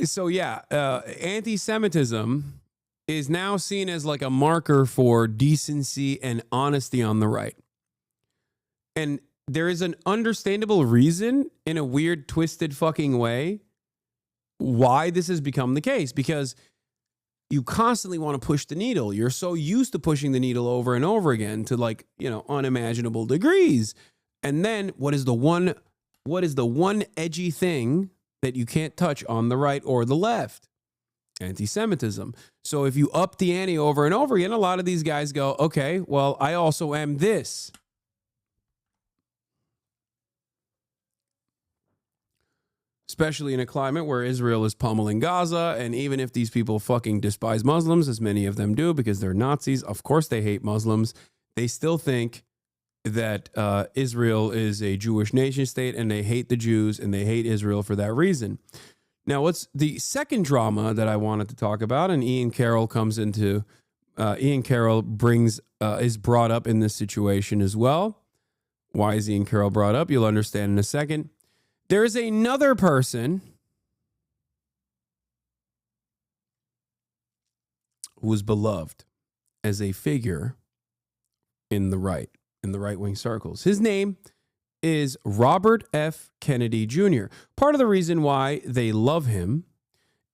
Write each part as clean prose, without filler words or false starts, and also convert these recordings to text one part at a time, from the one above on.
So yeah, anti-Semitism is now seen as like a marker for decency and honesty on the right. And there is an understandable reason in a weird, twisted fucking way why this has become the case, because you constantly want to push the needle. You're so used to pushing the needle over and over again to like, unimaginable degrees. And then what is the one edgy thing that you can't touch on the right or the left? Anti-Semitism. So if you up the ante over and over again, a lot of these guys go, okay, well, I also am this. Especially in a climate where Israel is pummeling Gaza. And even if these people fucking despise Muslims, as many of them do because they're Nazis, of course they hate Muslims, they still think that Israel is a Jewish nation state, and they hate the Jews and they hate Israel for that reason. Now, what's the second drama that I wanted to talk about? And Ian Carroll is brought up in this situation as well. Why is Ian Carroll brought up? You'll understand in a second. There is another person who was beloved as a figure in the right-wing circles. His name is Robert F. Kennedy Jr. Part of the reason why they love him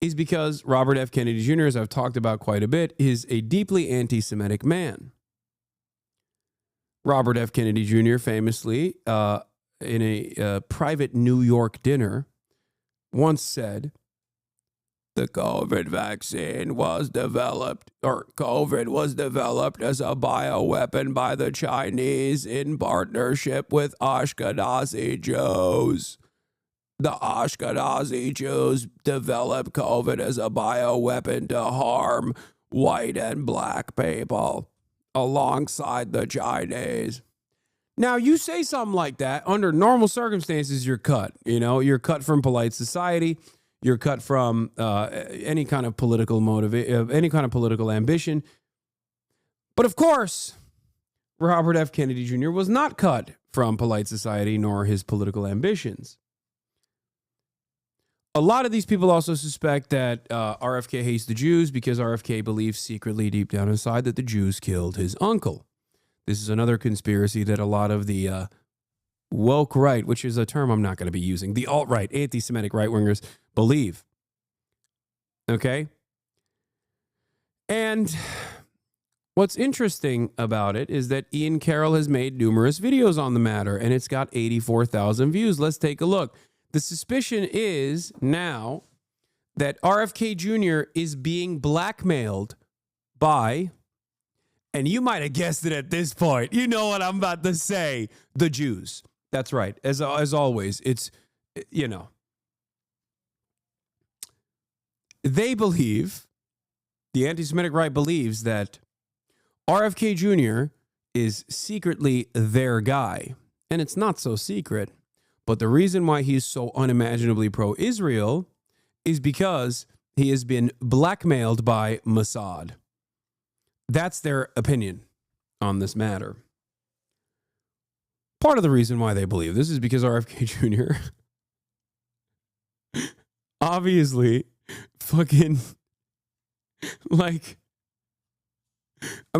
is because Robert F. Kennedy Jr., as I've talked about quite a bit, is a deeply anti-Semitic man. Robert F. Kennedy Jr. famously, in a private New York dinner, once said, the COVID vaccine was developed, or COVID was developed as a bioweapon by the Chinese in partnership with Ashkenazi Jews. The Ashkenazi Jews developed COVID as a bioweapon to harm white and black people alongside the Chinese. Now, you say something like that, under normal circumstances, you're cut. You're cut from polite society. You're cut from any kind of political any kind of political ambition. But of course, Robert F. Kennedy Jr. was not cut from polite society nor his political ambitions. A lot of these people also suspect that RFK hates the Jews because RFK believes secretly deep down inside that the Jews killed his uncle. This is another conspiracy that a lot of the woke right, which is a term I'm not going to be using, the alt-right, anti-Semitic right-wingers believe. Okay? And what's interesting about it is that Ian Carroll has made numerous videos on the matter, and it's got 84,000 views. Let's take a look. The suspicion is now that RFK Jr. is being blackmailed by, and you might have guessed it at this point, you know what I'm about to say, the Jews. That's right. As always, it's, they believe, the anti-Semitic right believes that RFK Jr. is secretly their guy. And it's not so secret. But the reason why he's so unimaginably pro-Israel is because he has been blackmailed by Mossad. That's their opinion on this matter. Part of the reason why they believe this is because RFK Jr. obviously fucking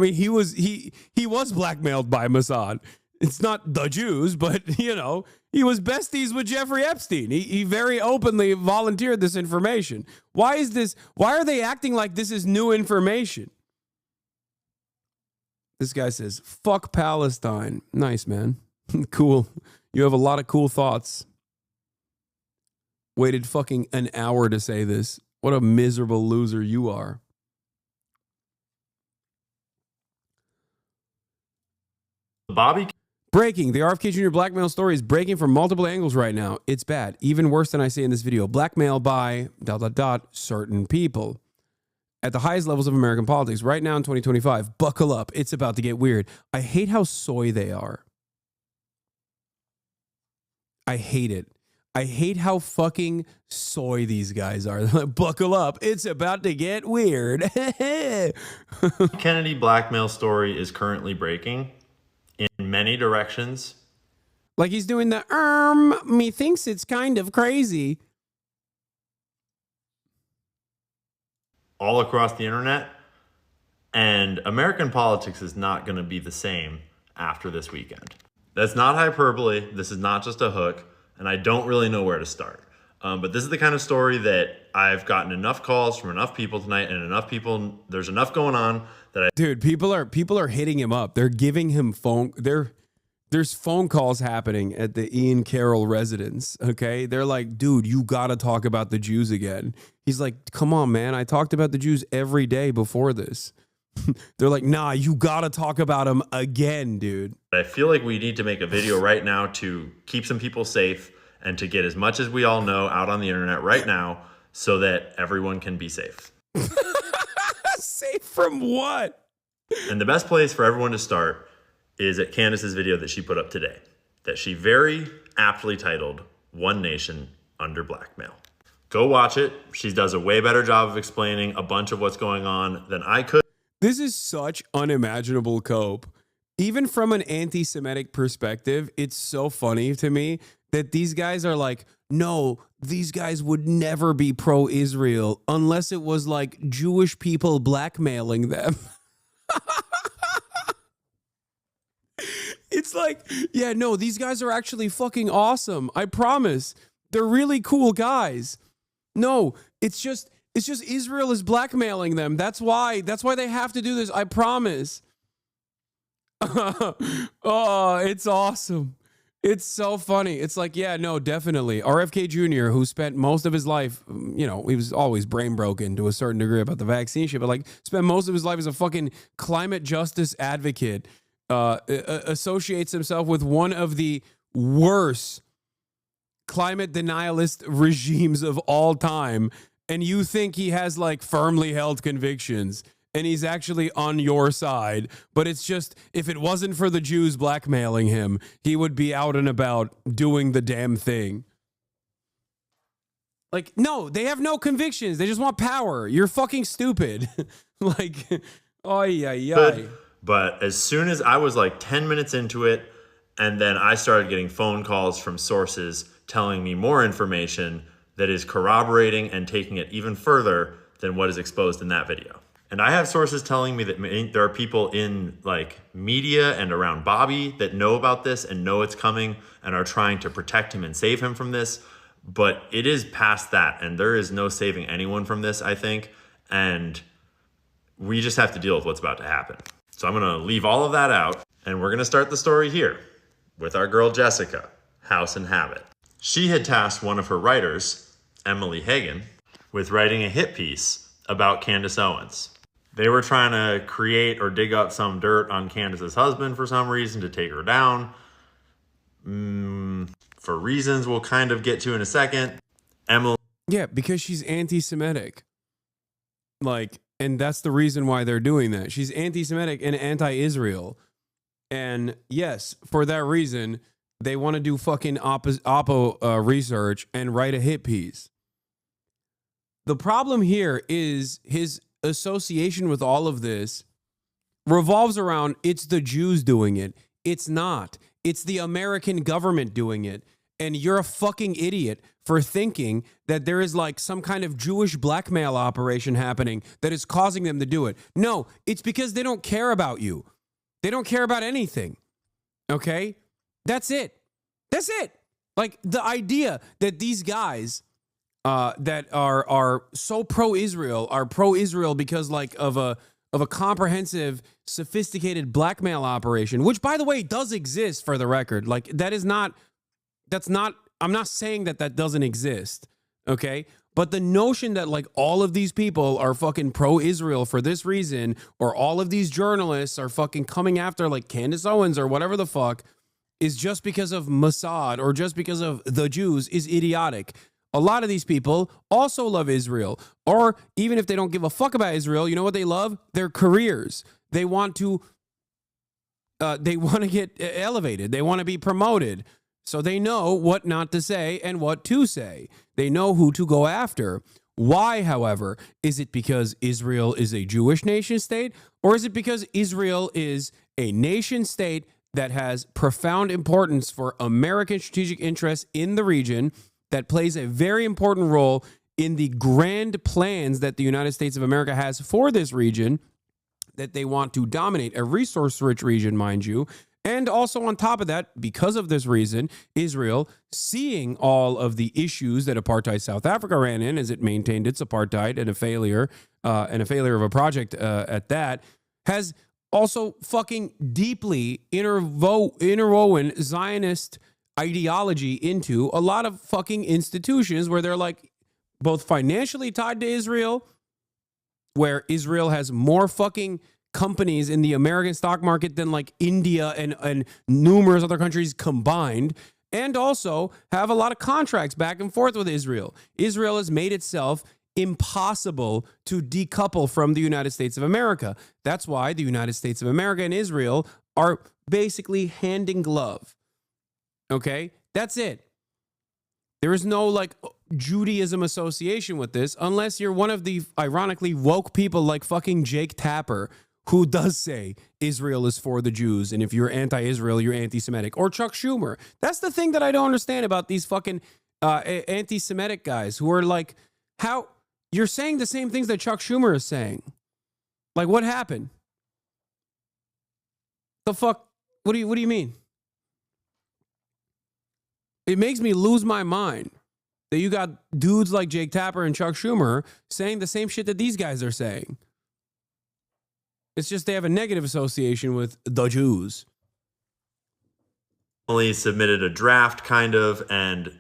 he was blackmailed by Mossad. It's not the Jews, but he was besties with Jeffrey Epstein. He very openly volunteered this information. Why are they acting like this is new information? This guy says, fuck Palestine. Nice, man. Cool. You have a lot of cool thoughts. Waited fucking an hour to say this. What a miserable loser you are. Breaking. The RFK Jr. blackmail story is breaking from multiple angles right now. It's bad. Even worse than I say in this video. Blackmail by ... certain people. At the highest levels of American politics right now in 2025. Buckle up. It's about to get weird. I hate how soy they are. I hate it. I hate how fucking soy these guys are. Buckle up. It's about to get weird. Kennedy blackmail story is currently breaking in many directions. Like he's doing the, me thinks it's kind of crazy. all across the internet. And American politics is not going to be the same after this weekend. That's not hyperbole. This is not just a hook. And I don't really know where to start. But this is the kind of story that I've gotten enough calls from enough people tonight, and there's enough going on that Dude, people are hitting him up. They're giving him there's phone calls happening at the Ian Carroll residence, okay? They're like, dude, you got to talk about the Jews again. He's like, come on, man. I talked about the Jews every day before this. They're like, nah, you got to talk about them again, dude. I feel like we need to make a video right now to keep some people safe and to get as much as we all know out on the internet right now so that everyone can be safe. Safe from what? And the best place for everyone to start is at Candace's video that she put up today, that she very aptly titled, One Nation Under Blackmail. Go watch it. She does a way better job of explaining a bunch of what's going on than I could. This is such unimaginable cope. Even from an anti-Semitic perspective, it's so funny to me that these guys are like, no, these guys would never be pro-Israel unless it was like Jewish people blackmailing them. It's like, yeah, no, these guys are actually fucking awesome. I promise. They're really cool guys. No, it's just Israel is blackmailing them. That's why they have to do this. I promise. Oh, it's awesome. It's so funny. It's like, yeah, no, definitely. RFK Jr., who spent most of his life, he was always brain broken to a certain degree about the vaccine shit, but like spent most of his life as a fucking climate justice advocate, associates himself with one of the worst climate denialist regimes of all time. And you think he has like firmly held convictions and he's actually on your side. But it's just, if it wasn't for the Jews blackmailing him, he would be out and about doing the damn thing. Like, no, they have no convictions. They just want power. You're fucking stupid. Like, ay. But as soon as I was like 10 minutes into it, and then I started getting phone calls from sources telling me more information that is corroborating and taking it even further than what is exposed in that video. And I have sources telling me that there are people in like media and around Bobby that know about this and know it's coming and are trying to protect him and save him from this. But it is past that, and there is no saving anyone from this, I think. And we just have to deal with what's about to happen. So I'm gonna leave all of that out, and we're gonna start the story here with our girl Jessica, House and Habit. She had tasked one of her writers, Emily Hagan, with writing a hit piece about Candace Owens. They were trying to create or dig up some dirt on Candace's husband for some reason to take her down. For reasons we'll kind of get to in a second. Emily. Yeah, because she's anti-Semitic. Like, and that's the reason why they're doing that. She's anti-Semitic and anti-Israel. And yes, for that reason, they want to do fucking oppo research and write a hit piece. The problem here is his association with all of this revolves around it's the Jews doing it. It's not. It's the American government doing it. And you're a fucking idiot for thinking that there is like some kind of Jewish blackmail operation happening that is causing them to do it. No, it's because they don't care about you. They don't care about anything. Okay? That's it. That's it. Like the idea that these guys that are so pro-Israel are pro-Israel because like of a comprehensive, sophisticated blackmail operation, which by the way does exist for the record. Like that's not, I'm not saying that doesn't exist. Okay. But the notion that like all of these people are fucking pro-Israel for this reason, or all of these journalists are fucking coming after like Candace Owens or whatever the fuck, is just because of Mossad or just because of the Jews is idiotic. A lot of these people also love Israel, or even if they don't give a fuck about Israel, you know what they love? Their careers. They want to get elevated. They want to be promoted. So they know what not to say and what to say. They know who to go after. Why, however? Is it because Israel is a Jewish nation state, or is it because Israel is a nation state that has profound importance for American strategic interests in the region, that plays a very important role in the grand plans that the United States of America has for this region, that they want to dominate a resource-rich region, mind you. And also on top of that, because of this reason, Israel, seeing all of the issues that apartheid South Africa ran in as it maintained its apartheid and a failure of a project at that, has also fucking deeply interwoven Zionist ideology into a lot of fucking institutions where they're like both financially tied to Israel, where Israel has more fucking companies in the American stock market than like India and numerous other countries combined, and also have a lot of contracts back and forth with Israel. Israel has made itself impossible to decouple from the United States of America. That's why the United States of America and Israel are basically hand in glove. Okay? That's it. There is no like Judaism association with this unless you're one of the ironically woke people like fucking Jake Tapper, who does say Israel is for the Jews, and if you're anti-Israel, you're anti-Semitic. Or Chuck Schumer. That's the thing that I don't understand about these fucking anti-Semitic guys who are like, how you're saying the same things that Chuck Schumer is saying. Like, what happened? The fuck? What do you mean? It makes me lose my mind that you got dudes like Jake Tapper and Chuck Schumer saying the same shit that these guys are saying. It's just they have a negative association with the Jews. Only submitted a draft kind of, and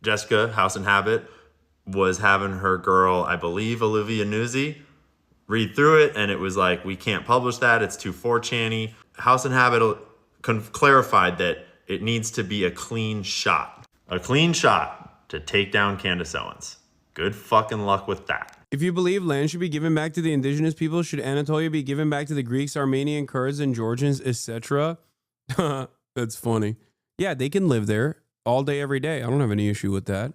Jessica, House and Habit, was having her girl, I believe Olivia Nuzzi, read through it, and it was like, we can't publish that, it's too 4chan-y. House and Habit clarified that it needs to be a clean shot. A clean shot to take down Candace Owens. Good fucking luck with that. If you believe land should be given back to the indigenous people, should Anatolia be given back to the Greeks, Armenian, Kurds, and Georgians, etc.? That's funny. Yeah, they can live there all day, every day. I don't have any issue with that.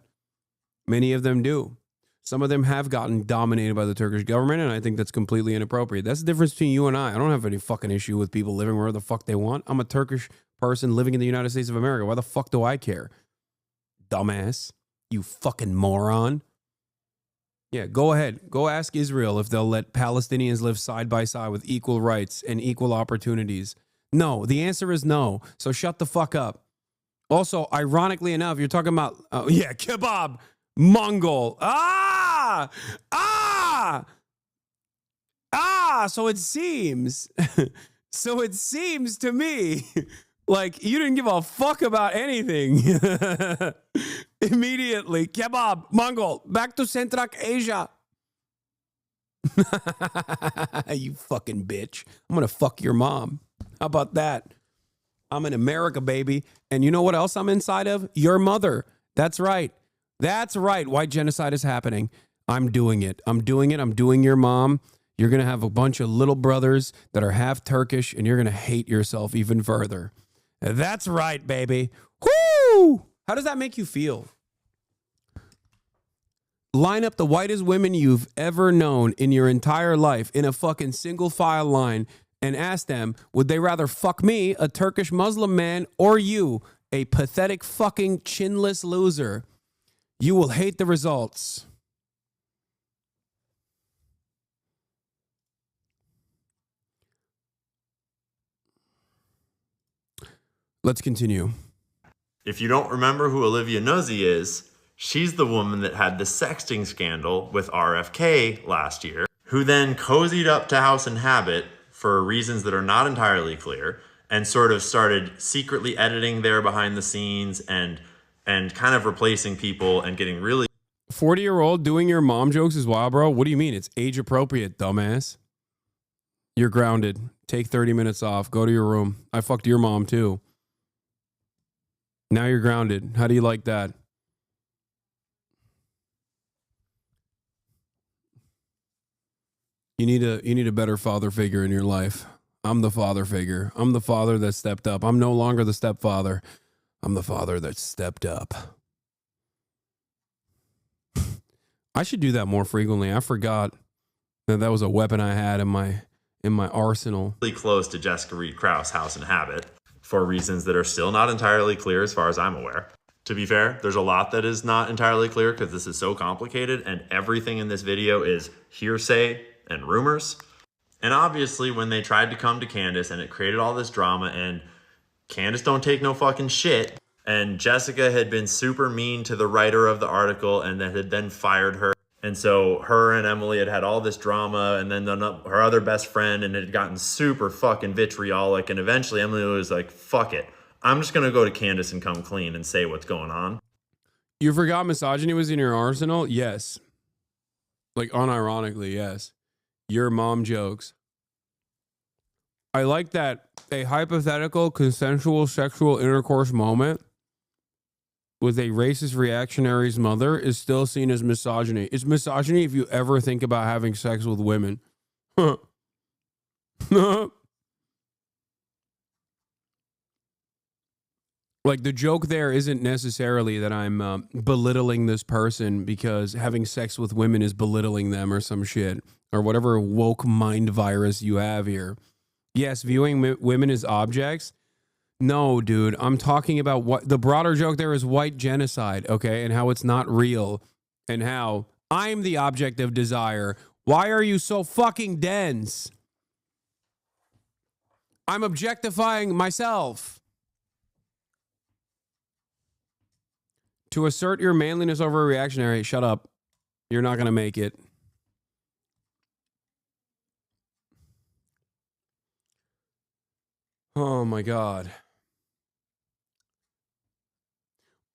Many of them do. Some of them have gotten dominated by the Turkish government, and I think that's completely inappropriate. That's the difference between you and I. I don't have any fucking issue with people living wherever the fuck they want. I'm a Turkish person living in the United States of America. Why the fuck do I care? Dumbass. You fucking moron. Yeah, go ahead. Go ask Israel if they'll let Palestinians live side by side with equal rights and equal opportunities. No, the answer is no. So shut the fuck up. Also, ironically enough, you're talking about, kebab, Mongol. So it seems, to me, like you didn't give a fuck about anything. Immediately, kebab, Mongol, back to Central Asia. You fucking bitch. I'm going to fuck your mom. How about that? I'm in America, baby. And you know what else I'm inside of? Your mother. That's right. That's right. White genocide is happening. I'm doing it. I'm doing your mom. You're going to have a bunch of little brothers that are half Turkish, and you're going to hate yourself even further. That's right, baby. Woo! How does that make you feel? Line up the whitest women you've ever known in your entire life in a fucking single file line and ask them, would they rather fuck me, a Turkish Muslim man, or you, a pathetic fucking chinless loser? You will hate the results. Let's continue. If you don't remember who Olivia Nuzzi is, she's the woman that had the sexting scandal with RFK last year, who then cozied up to House and Habit for reasons that are not entirely clear, and sort of started secretly editing there behind the scenes and kind of replacing people and getting really... 40-year-old doing your mom jokes is wild, bro. What do you mean? It's age appropriate, dumbass. You're grounded. Take 30 minutes off. Go to your room. I fucked your mom too. Now you're grounded. How do you like that? You need a better father figure in your life. I'm the father figure. I'm the father that stepped up. I'm no longer the stepfather. I'm the father that stepped up. I should do that more frequently. I forgot that was a weapon I had in my arsenal. Really close to Jessica Reed Krause, House and Habit, for reasons that are still not entirely clear as far as I'm aware. To be fair, there's a lot that is not entirely clear because this is so complicated and everything in this video is hearsay and rumors. And obviously when they tried to come to Candace and it created all this drama and Candace don't take no fucking shit, and Jessica had been super mean to the writer of the article and that had then fired her. And so her and Emily had had all this drama, and then her other best friend, and it had gotten super fucking vitriolic. And eventually Emily was like, fuck it. I'm just going to go to Candace and come clean and say what's going on. You forgot misogyny was in your arsenal? Yes. Like, unironically, yes. Your mom jokes. I like that a hypothetical consensual sexual intercourse moment with a racist reactionary's mother is still seen as misogyny. It's misogyny if you ever think about having sex with women. Like, the joke there isn't necessarily that I'm belittling this person because having sex with women is belittling them or some shit, or whatever woke mind virus you have here. Yes, viewing women as objects. No, dude, I'm talking about what the broader joke there is white genocide, okay? And how it's not real and how I'm the object of desire. Why are you so fucking dense? I'm objectifying myself. To assert your manliness over a reactionary, shut up. You're not going to make it. Oh my God.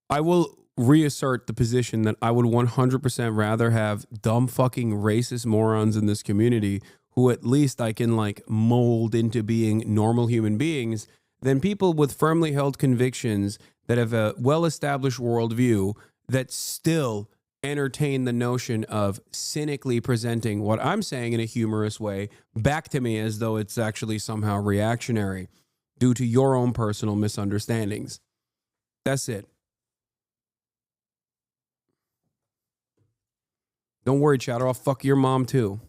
I will reassert the position that I would 100% rather have dumb fucking racist morons in this community who at least I can like mold into being normal human beings than people with firmly held convictions that have a well-established worldview that still entertain the notion of cynically presenting what I'm saying in a humorous way back to me as though it's actually somehow reactionary due to your own personal misunderstandings. That's it. Don't worry, chatter. I'll fuck your mom too.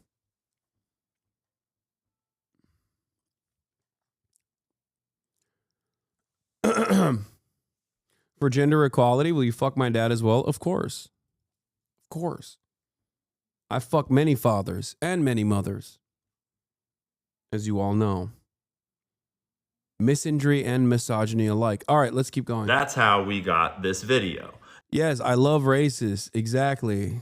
For gender equality, will you fuck my dad as well? Of course. Of course. I fuck many fathers and many mothers, as you all know. Misandry and misogyny alike. All right, let's keep going. That's how we got this video. Yes, I love racists. Exactly.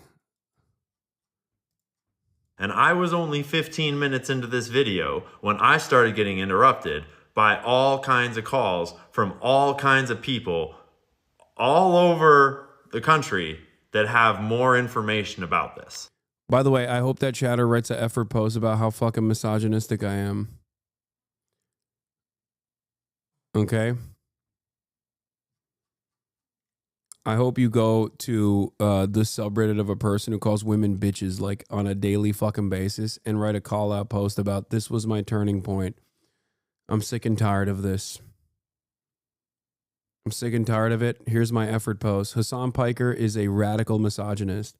And I was only 15 minutes into this video when I started getting interrupted by all kinds of calls from all kinds of people all over the country that have more information about this. By the way, I hope that chatter writes an effort post about how fucking misogynistic I am. Okay? I hope you go to the subreddit of a person who calls women bitches like on a daily fucking basis and write a call out post about this was my turning point. I'm sick and tired of this. I'm sick and tired of it. Here's my effort post. Hasan Piker is a radical misogynist.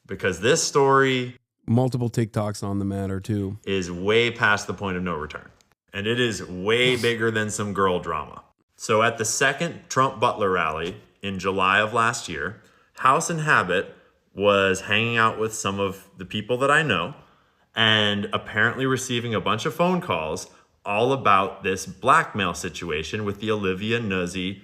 Because this story... Multiple TikToks on the matter too. ...is way past the point of no return. And it is way bigger than some girl drama. So at the second Trump Butler rally in July of last year, House and Habit was hanging out with some of the people that I know and apparently receiving a bunch of phone calls all about this blackmail situation with the Olivia Nuzzi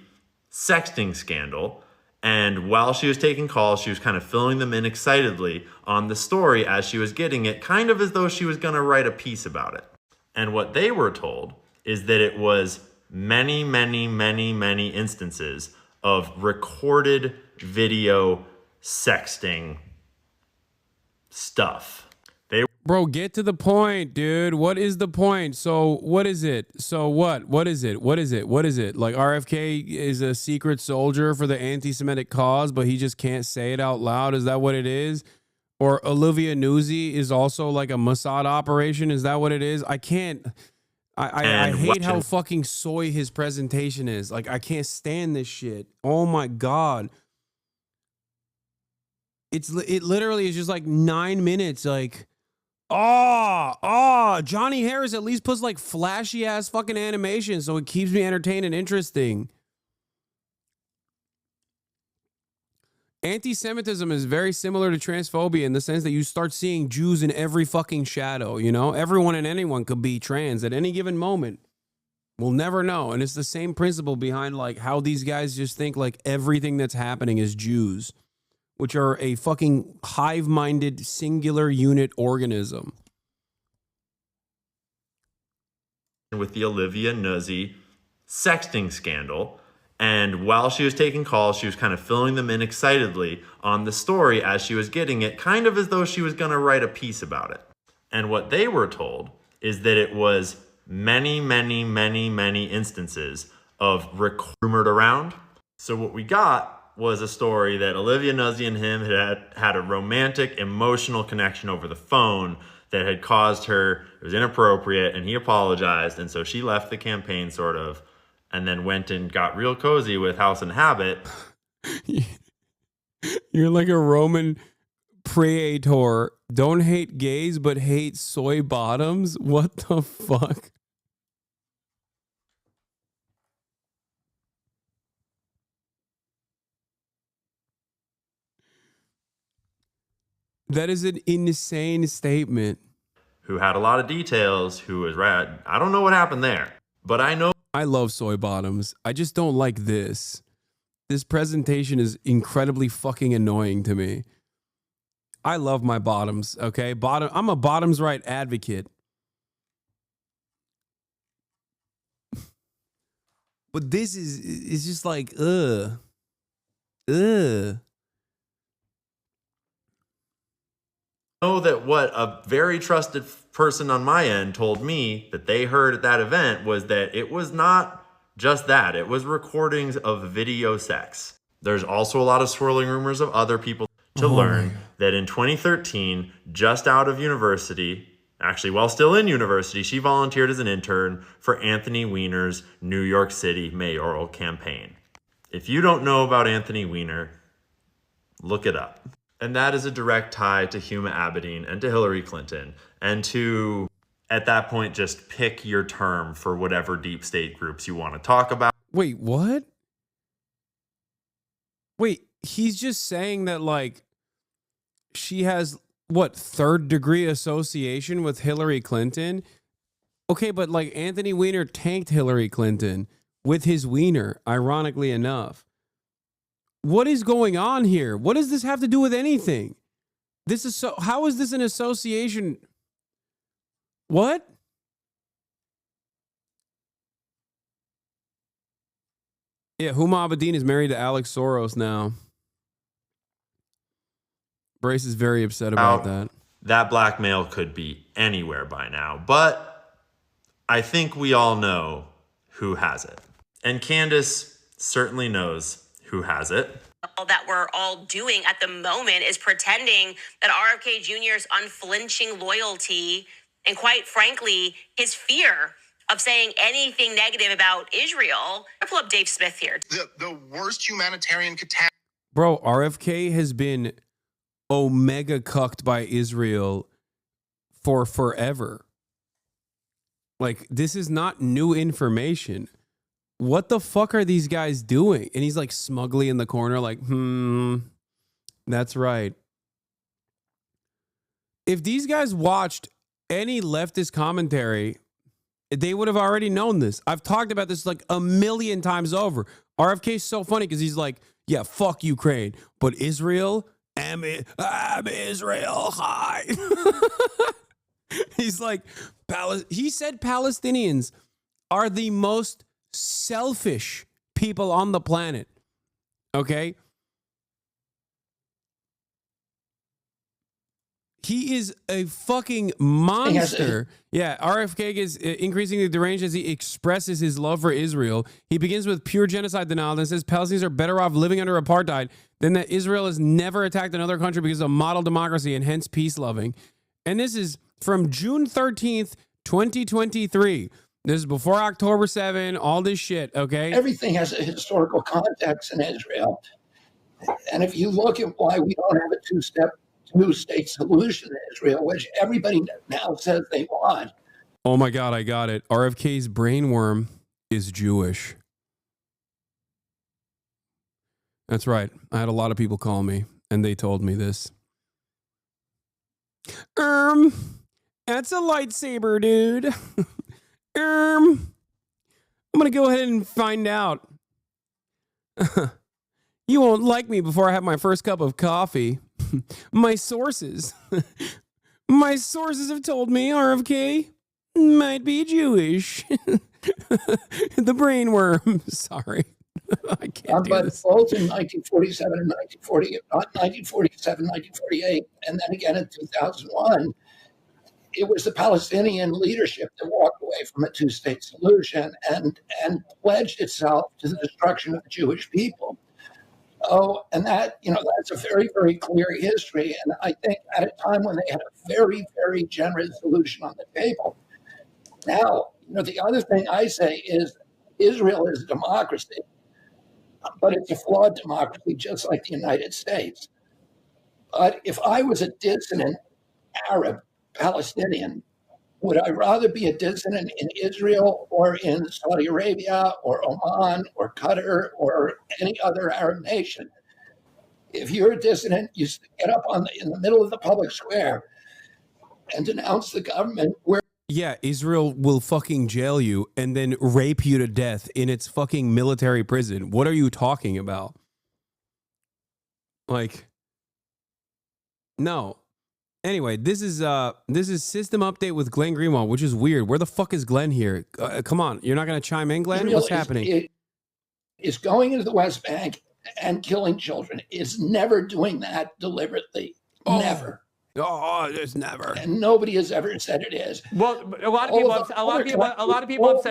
sexting scandal. And while she was taking calls, she was kind of filling them in excitedly on the story as she was getting it, kind of as though she was going to write a piece about it. And what they were told is that it was many instances of recorded video sexting stuff. Bro, get to the point, dude. What is the point? So what is it? So what? What is it? What is it? What is it? Like RFK is a secret soldier for the anti-Semitic cause, but he just can't say it out loud. Is that what it is? Or Olivia Nuzzi is also like a Mossad operation. Is that what it is? I can't. I hate how fucking soy his presentation is. Like, I can't stand this shit. Oh my God. It literally is just like 9 minutes. Like, Johnny Harris at least puts like flashy ass fucking animation so it keeps me entertained and interesting. Anti-Semitism is very similar to transphobia in the sense that you start seeing Jews in every fucking shadow, you know? Everyone and anyone could be trans at any given moment. We'll never know. And it's the same principle behind like how these guys just think like everything that's happening is Jews, which are a fucking hive-minded singular unit organism. With the Olivia Nuzzi sexting scandal. And while she was taking calls, she was kind of filling them in excitedly on the story as she was getting it, kind of as though she was going to write a piece about it. And what they were told is that it was many, many, many, many instances of rumored around. So what we got was a story that Olivia Nuzzi and him had a romantic, emotional connection over the phone that had caused her, it was inappropriate, and he apologized. And so she left the campaign sort of, and then went and got real cozy with Hasanabi. You're like a Roman praetor. Don't hate gays, but hate soy bottoms? What the fuck? That is an insane statement. Who had a lot of details, who was rad. I don't know what happened there, but I know. I love soy bottoms. I just don't like this. This presentation is incredibly fucking annoying to me. I love my bottoms, okay? I'm a bottoms right advocate. But this is just like, ugh. Know that what a very trusted person on my end told me that they heard at that event was that it was not just that. It was recordings of video sex. There's also a lot of swirling rumors of other people to learn that in 2013, just out of university, actually while still in university, she volunteered as an intern for Anthony Weiner's New York City mayoral campaign. If you don't know about Anthony Weiner, look it up. And that is a direct tie to Huma Abedin and to Hillary Clinton and to, at that point, just pick your term for whatever deep state groups you want to talk about. Wait, what? Wait, he's just saying that, like, she has, what, third degree association with Hillary Clinton? Okay, but, like, Anthony Weiner tanked Hillary Clinton with his wiener, ironically enough. What is going on here? What does this have to do with anything? This is so. How is this an association? What? Yeah, Huma Abedin is married to Alex Soros now. Brace is very upset about that. That blackmail could be anywhere by now, but I think we all know who has it. And Candace certainly knows who has it. All that we're all doing at the moment is pretending that RFK Jr.'s unflinching loyalty and, quite frankly, his fear of saying anything negative about Israel. I pull up Dave Smith here. The worst humanitarian catastrophe. Bro, RFK has been omega cucked by Israel for forever. Like, this is not new information. What the fuck are these guys doing? And he's like smugly in the corner, like, that's right. If these guys watched any leftist commentary, they would have already known this. I've talked about this like a million times over. RFK's so funny because he's like, yeah, fuck Ukraine, but Israel, I'm Israel, hi. He's like, he said Palestinians are the most selfish people on the planet. Okay? He is a fucking monster. Yeah, RFK is increasingly deranged as he expresses his love for Israel. He begins with pure genocide denial and says Palestinians are better off living under apartheid than that Israel has never attacked another country because of model democracy and hence peace-loving. And this is from June 13th, 2023. This is before October 7, all this shit, okay? Everything has a historical context in Israel. And if you look at why we don't have a two-state solution in Israel, which everybody now says they want. Oh my God, I got it. RFK's brainworm is Jewish. That's right. I had a lot of people call me, and they told me this. That's a lightsaber, dude. I'm gonna go ahead and find out. You won't like me before I have my first cup of coffee. My sources have told me RFK might be Jewish. The brainworm. Sorry. I can't do But this. both in 1947 and 1947, 1948, and then again in 2001, it was the Palestinian leadership that walked away from a two-state solution and pledged itself to the destruction of the Jewish people. Oh, and that, that's a very, very clear history. And I think at a time when they had a very, very generous solution on the table. Now, the other thing I say is Israel is a democracy, but it's a flawed democracy, just like the United States. But if I was a dissident Arab Palestinian, would I rather be a dissident in Israel or in Saudi Arabia or Oman or Qatar or any other Arab nation? If you're a dissident, you get up in the middle of the public square and denounce the government. Yeah, Israel will fucking jail you and then rape you to death in its fucking military prison. What are you talking about? Like, no. Anyway, this is System Update with Glenn Greenwald, which is weird. Where the fuck is Glenn here? Come on, you're not going to chime in, Glenn? Israel What's happening? Is going into the West Bank and killing children. Is never doing that deliberately. Never. Oh, there's never. And nobody has ever said it is. Well, a lot of people have said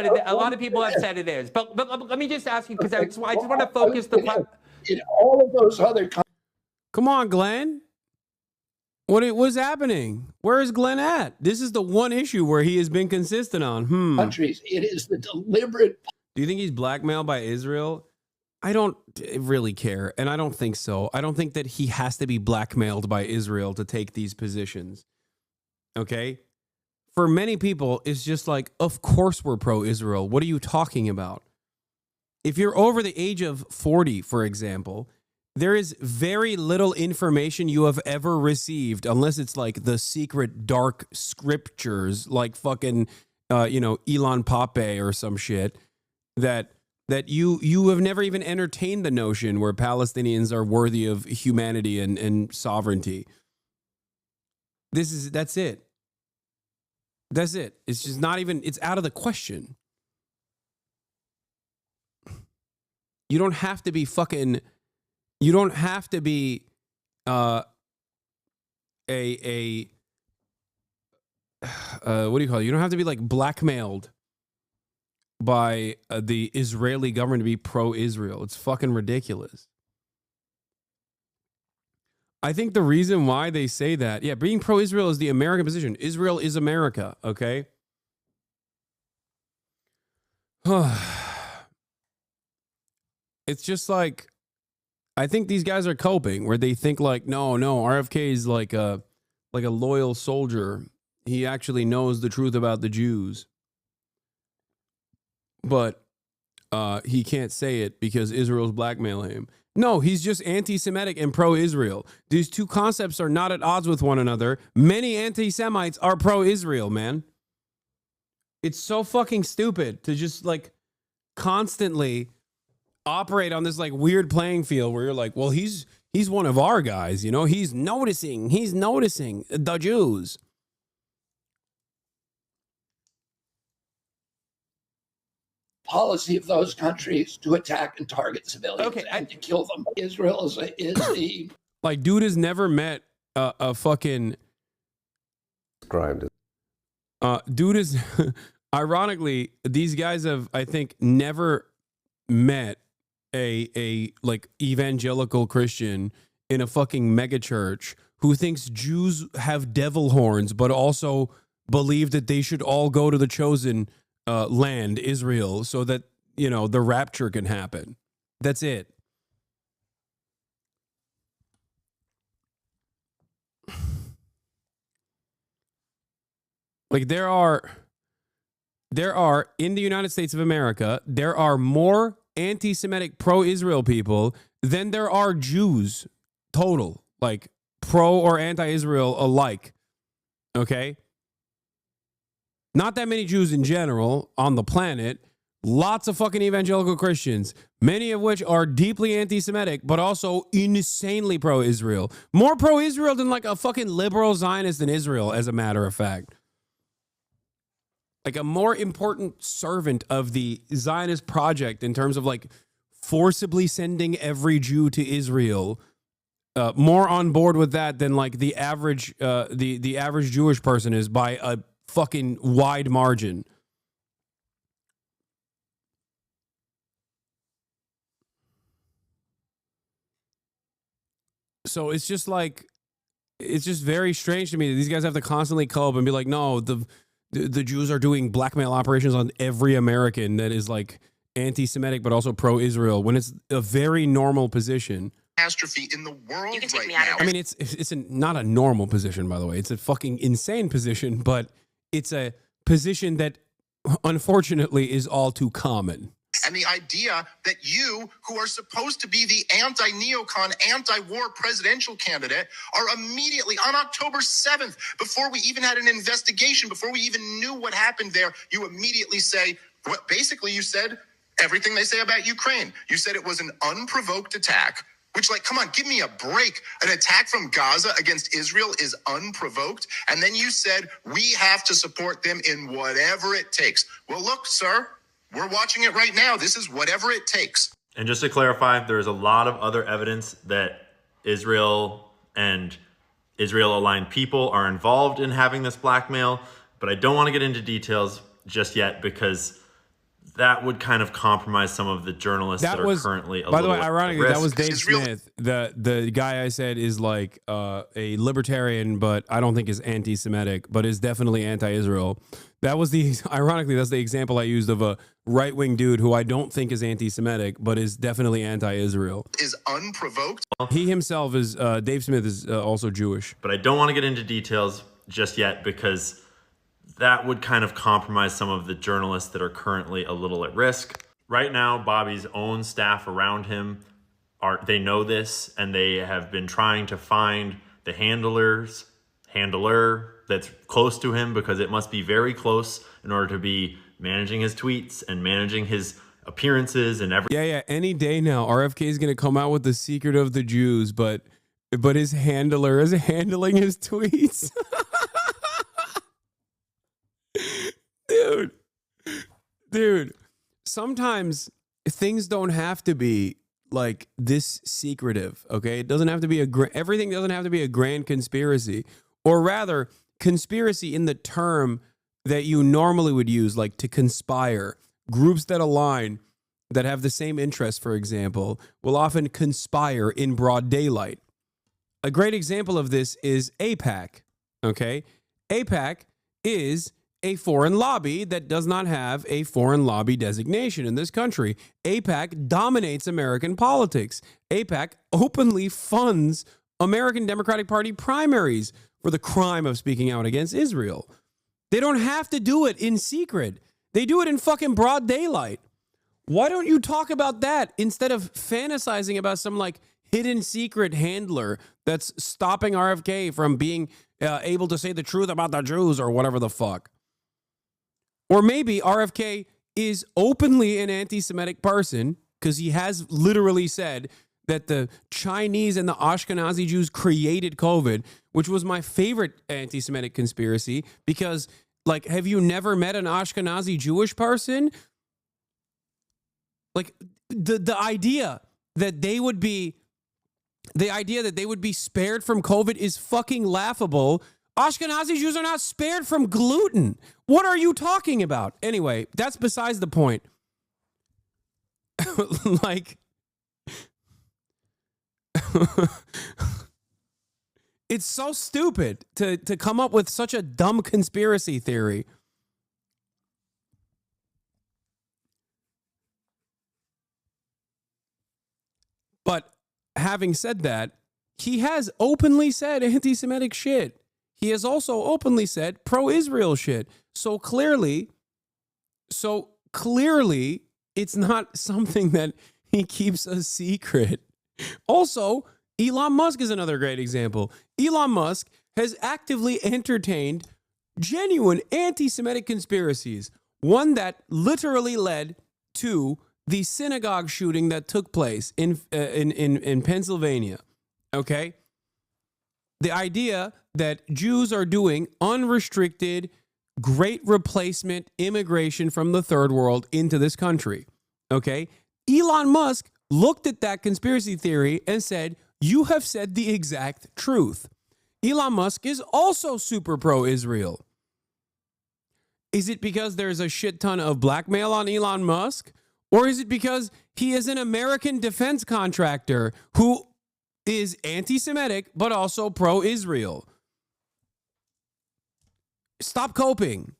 it. A lot of people have said it is. But let me just ask you, because I just want to focus the. In all of those other Come on, Glenn. What's happening? Where is Glenn at? This is the one issue where he has been consistent on. countries, it is the deliberate. Do you think he's blackmailed by Israel? I don't really care, and I don't think so. I don't think that he has to be blackmailed by Israel to take these positions. Okay? For many people, it's just like, of course we're pro-Israel. What are you talking about? If you're over the age of 40, for example, there is very little information you have ever received, unless it's like the secret dark scriptures, like fucking, Elon Pape or some shit, that you have never even entertained the notion where Palestinians are worthy of humanity and sovereignty. That's it. That's it. It's just not even, it's out of the question. You don't have to be fucking, you don't have to be what do you call it? You don't have to be like blackmailed by the Israeli government to be pro-Israel. It's fucking ridiculous. I think the reason why they say that, being pro-Israel is the American position. Israel is America, okay? It's just like, I think these guys are coping where they think like, no, RFK is like a loyal soldier. He actually knows the truth about the Jews. But he can't say it because Israel's blackmailing him. No, he's just anti-Semitic and pro-Israel. These two concepts are not at odds with one another. Many anti-Semites are pro-Israel, man. It's so fucking stupid to just like constantly operate on this like weird playing field where you're like, well, he's one of our guys, he's noticing the Jews. Policy of those countries to attack and target civilians and to kill them. Israel is the like, dude has never met a fucking described. Dude is ironically, these guys have, I think, never met a like evangelical Christian in a fucking mega church who thinks Jews have devil horns, but also believe that they should all go to the chosen land, Israel, so that, the rapture can happen. That's it. Like there are in the United States of America, there are more anti-Semitic pro-Israel people than there are Jews total, like pro or anti-Israel alike. Okay? Not that many Jews in general on the planet. Lots of fucking evangelical Christians, many of which are deeply anti-Semitic, but also insanely pro-Israel. More pro-Israel than like a fucking liberal Zionist in Israel, as a matter of fact. Like a more important servant of the Zionist project in terms of like forcibly sending every Jew to Israel. More on board with that than like the average the average Jewish person is by a fucking wide margin. So it's just like, it's just very strange to me that these guys have to constantly come up and be like, no, the Jews are doing blackmail operations on every American that is like anti-Semitic but also pro-Israel, when it's a very normal position. Catastrophe in the world You can take right me out now. of I mean, it's not a normal position, by the way. It's a fucking insane position, but it's a position that unfortunately is all too common. And the idea that you, who are supposed to be the anti-neocon, anti-war presidential candidate, are immediately on October 7th, before we even had an investigation, before we even knew what happened there, you immediately say, what basically you said everything they say about Ukraine. You said it was an unprovoked attack, which, like, come on, give me a break. An attack from Gaza against Israel is unprovoked. And then you said, we have to support them in whatever it takes. Well, look, sir, we're watching it right now. This is whatever it takes. And just to clarify, there is a lot of other evidence that Israel and Israel-aligned people are involved in having this blackmail, but I don't want to get into details just yet because that would kind of compromise some of the journalists that are currently a by the little way, at ironically, risk. that was Dave Israel- Smith. The guy I said is like a libertarian, but I don't think is anti-Semitic, but is definitely anti-Israel. That was ironically, that's the example I used of a right-wing dude who I don't think is anti-Semitic, but is definitely anti-Israel. Is unprovoked. He himself is, Dave Smith is also Jewish. But I don't want to get into details just yet because that would kind of compromise some of the journalists that are currently a little at risk. Right now, Bobby's own staff around him they know this, and they have been trying to find the handler that's close to him, because it must be very close in order to be managing his tweets and managing his appearances and everything. Yeah. Any day now, RFK is going to come out with the secret of the Jews, but his handler is handling his tweets. Dude, sometimes things don't have to be like this secretive, okay? It doesn't have to be everything doesn't have to be a grand conspiracy, or rather, conspiracy in the term that you normally would use, like to conspire. Groups that align, that have the same interests, for example, will often conspire in broad daylight. A great example of this is AIPAC, okay? AIPAC is a foreign lobby that does not have a foreign lobby designation in this country. AIPAC dominates American politics. AIPAC openly funds American Democratic Party primaries for the crime of speaking out against Israel. They don't have to do it in secret. They do it in fucking broad daylight. Why don't you talk about that instead of fantasizing about some like hidden secret handler that's stopping RFK from being able to say the truth about the Jews or whatever the fuck? Or maybe RFK is openly an anti-Semitic person because he has literally said that the Chinese and the Ashkenazi Jews created COVID, which was my favorite anti-Semitic conspiracy because, like, have you never met an Ashkenazi Jewish person? Like, the idea that they would be spared from COVID is fucking laughable. Ashkenazi Jews are not spared from gluten. What are you talking about? Anyway, that's besides the point. Like, it's so stupid to come up with such a dumb conspiracy theory. But having said that, he has openly said anti-Semitic shit. He has also openly said pro-Israel shit. So clearly, it's not something that he keeps a secret. Also, Elon Musk is another great example. Elon Musk has actively entertained genuine anti-Semitic conspiracies. One that literally led to the synagogue shooting that took place in Pennsylvania. Okay, the idea that Jews are doing unrestricted, great replacement immigration from the third world into this country. Okay, Elon Musk looked at that conspiracy theory and said, "You have said the exact truth." Elon Musk is also super pro-Israel. Is it because there's a shit ton of blackmail on Elon Musk? Or is it because he is an American defense contractor who is anti-Semitic but also pro-Israel? Stop coping.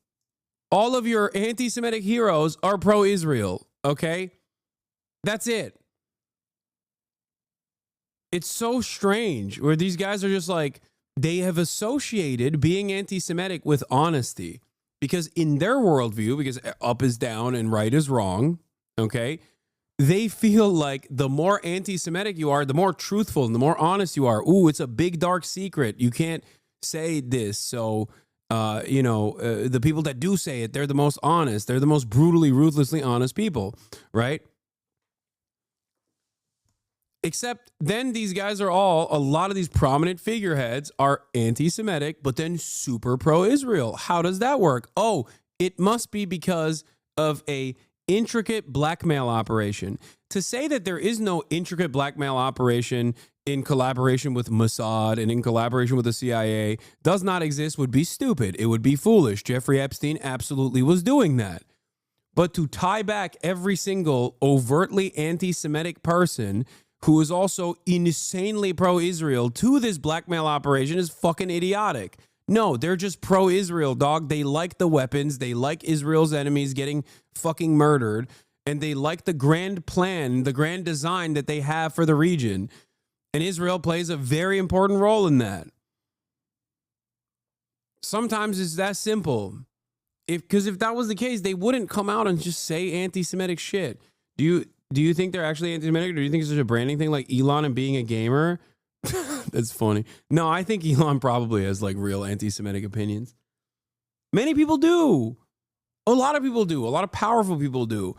All of your anti-Semitic heroes are pro-Israel, okay? That's it. It's so strange where these guys are just like, they have associated being anti-Semitic with honesty. Because in their worldview, because up is down and right is wrong, okay, they feel like the more anti-Semitic you are, the more truthful and the more honest you are. Ooh, it's a big dark secret. You can't say this. So, the people that do say it, they're the most honest. They're the most brutally, ruthlessly honest people, right? Except then these guys are a lot of these prominent figureheads are anti-Semitic, but then super pro-Israel. How does that work? Oh, it must be because of a intricate blackmail operation. To say that there is no intricate blackmail operation in collaboration with Mossad and in collaboration with the CIA does not exist would be stupid. It would be foolish. Jeffrey Epstein absolutely was doing that. But to tie back every single overtly anti-Semitic person who is also insanely pro-Israel to this blackmail operation is fucking idiotic. No, they're just pro-Israel, dog. They like the weapons. They like Israel's enemies getting fucking murdered. And they like the grand plan, the grand design that they have for the region. And Israel plays a very important role in that. Sometimes it's that simple. Because if that was the case, they wouldn't come out and just say anti-Semitic shit. Do you think they're actually anti-Semitic, or do you think it's just a branding thing like Elon and being a gamer? That's funny. No, I think Elon probably has like real anti-Semitic opinions. Many people do. A lot of people do. A lot of powerful people do.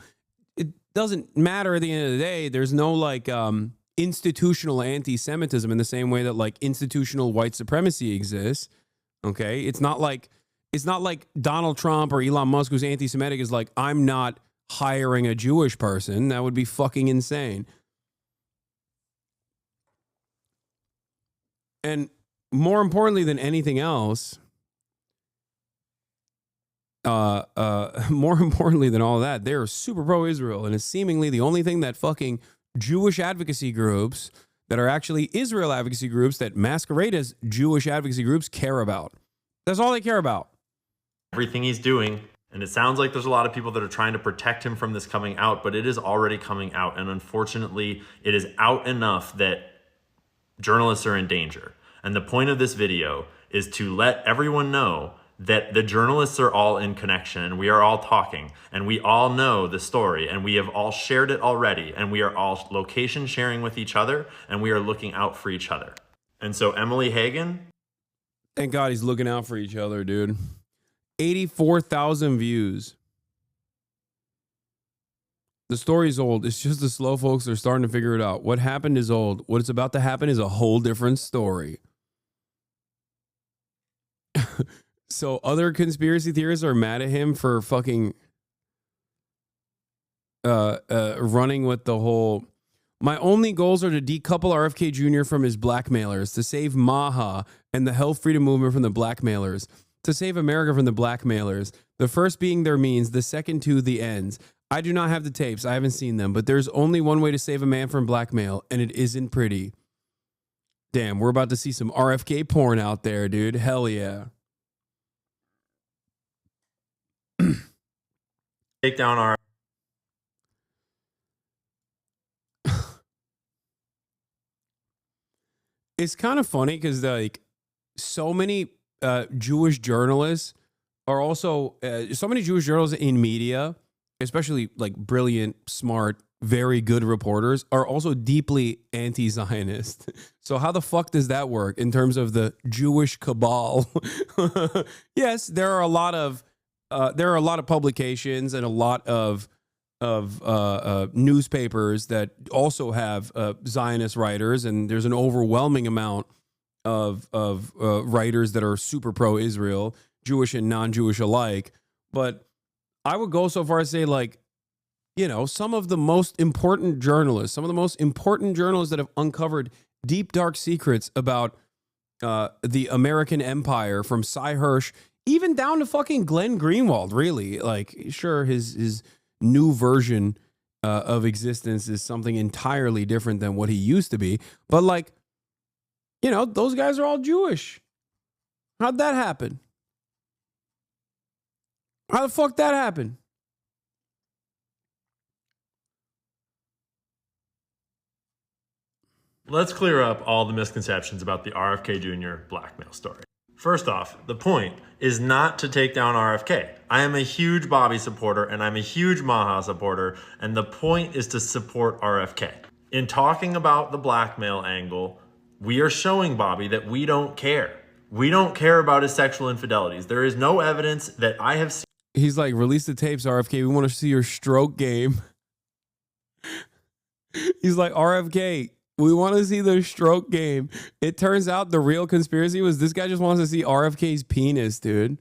It doesn't matter at the end of the day. There's no like institutional anti-Semitism in the same way that like institutional white supremacy exists. Okay, it's not like Donald Trump or Elon Musk, who's anti-Semitic, is like, I'm not hiring a Jewish person. That would be fucking insane. And more importantly than anything else, more importantly than all that, they're super pro-Israel, and it's seemingly the only thing that fucking Jewish advocacy groups that are actually Israel advocacy groups that masquerade as Jewish advocacy groups care about. That's all they care about. Everything he's doing. And it sounds like there's a lot of people that are trying to protect him from this coming out, but it is already coming out. And unfortunately, it is out enough that journalists are in danger. And the point of this video is to let everyone know that the journalists are all in connection and we are all talking and we all know the story and we have all shared it already and we are all location sharing with each other and we are looking out for each other. And so Emily Hagan. Thank God he's looking out for each other, dude. 84,000 views. The story's old. It's just the slow folks are starting to figure it out. What happened is old. What is about to happen is a whole different story. So other conspiracy theorists are mad at him for fucking running with the whole, my only goals are to decouple RFK Jr. from his blackmailers, to save Maha and the health freedom movement from the blackmailers, to save America from the blackmailers. The first being their means, the second to the ends. I do not have the tapes. I haven't seen them, but there's only one way to save a man from blackmail, and it isn't pretty. Damn, we're about to see some RFK porn out there, dude. Hell yeah. Take down our... It's kind of funny because like so many Jewish journalists are also so many Jewish journalists in media, especially like brilliant, smart, very good reporters are also deeply anti-Zionist. So how the fuck does that work in terms of the Jewish cabal? Yes, there are a lot of publications and a lot of newspapers that also have Zionist writers, and there's an overwhelming amount of writers that are super pro-Israel, Jewish and non-Jewish alike. But I would go so far as to say, like, you know, some of the most important journalists that have uncovered deep, dark secrets about the American empire, from Cy Hirsch, even down to fucking Glenn Greenwald, really. Like, sure, his new version of existence is something entirely different than what he used to be. But, like, you know, those guys are all Jewish. How'd that happen? How the fuck that happen? Let's clear up all the misconceptions about the RFK Jr. blackmail story. First off, the point is not to take down RFK. I am a huge Bobby supporter and I'm a huge Maha supporter, and the point is to support RFK. In talking about the blackmail angle, we are showing Bobby that we don't care. We don't care about his sexual infidelities. There is no evidence that I have seen. He's like, release the tapes, RFK. We want to see your stroke game. He's like, RFK, we want to see the stroke game. It turns out the real conspiracy was this guy just wants to see RFK's penis, dude.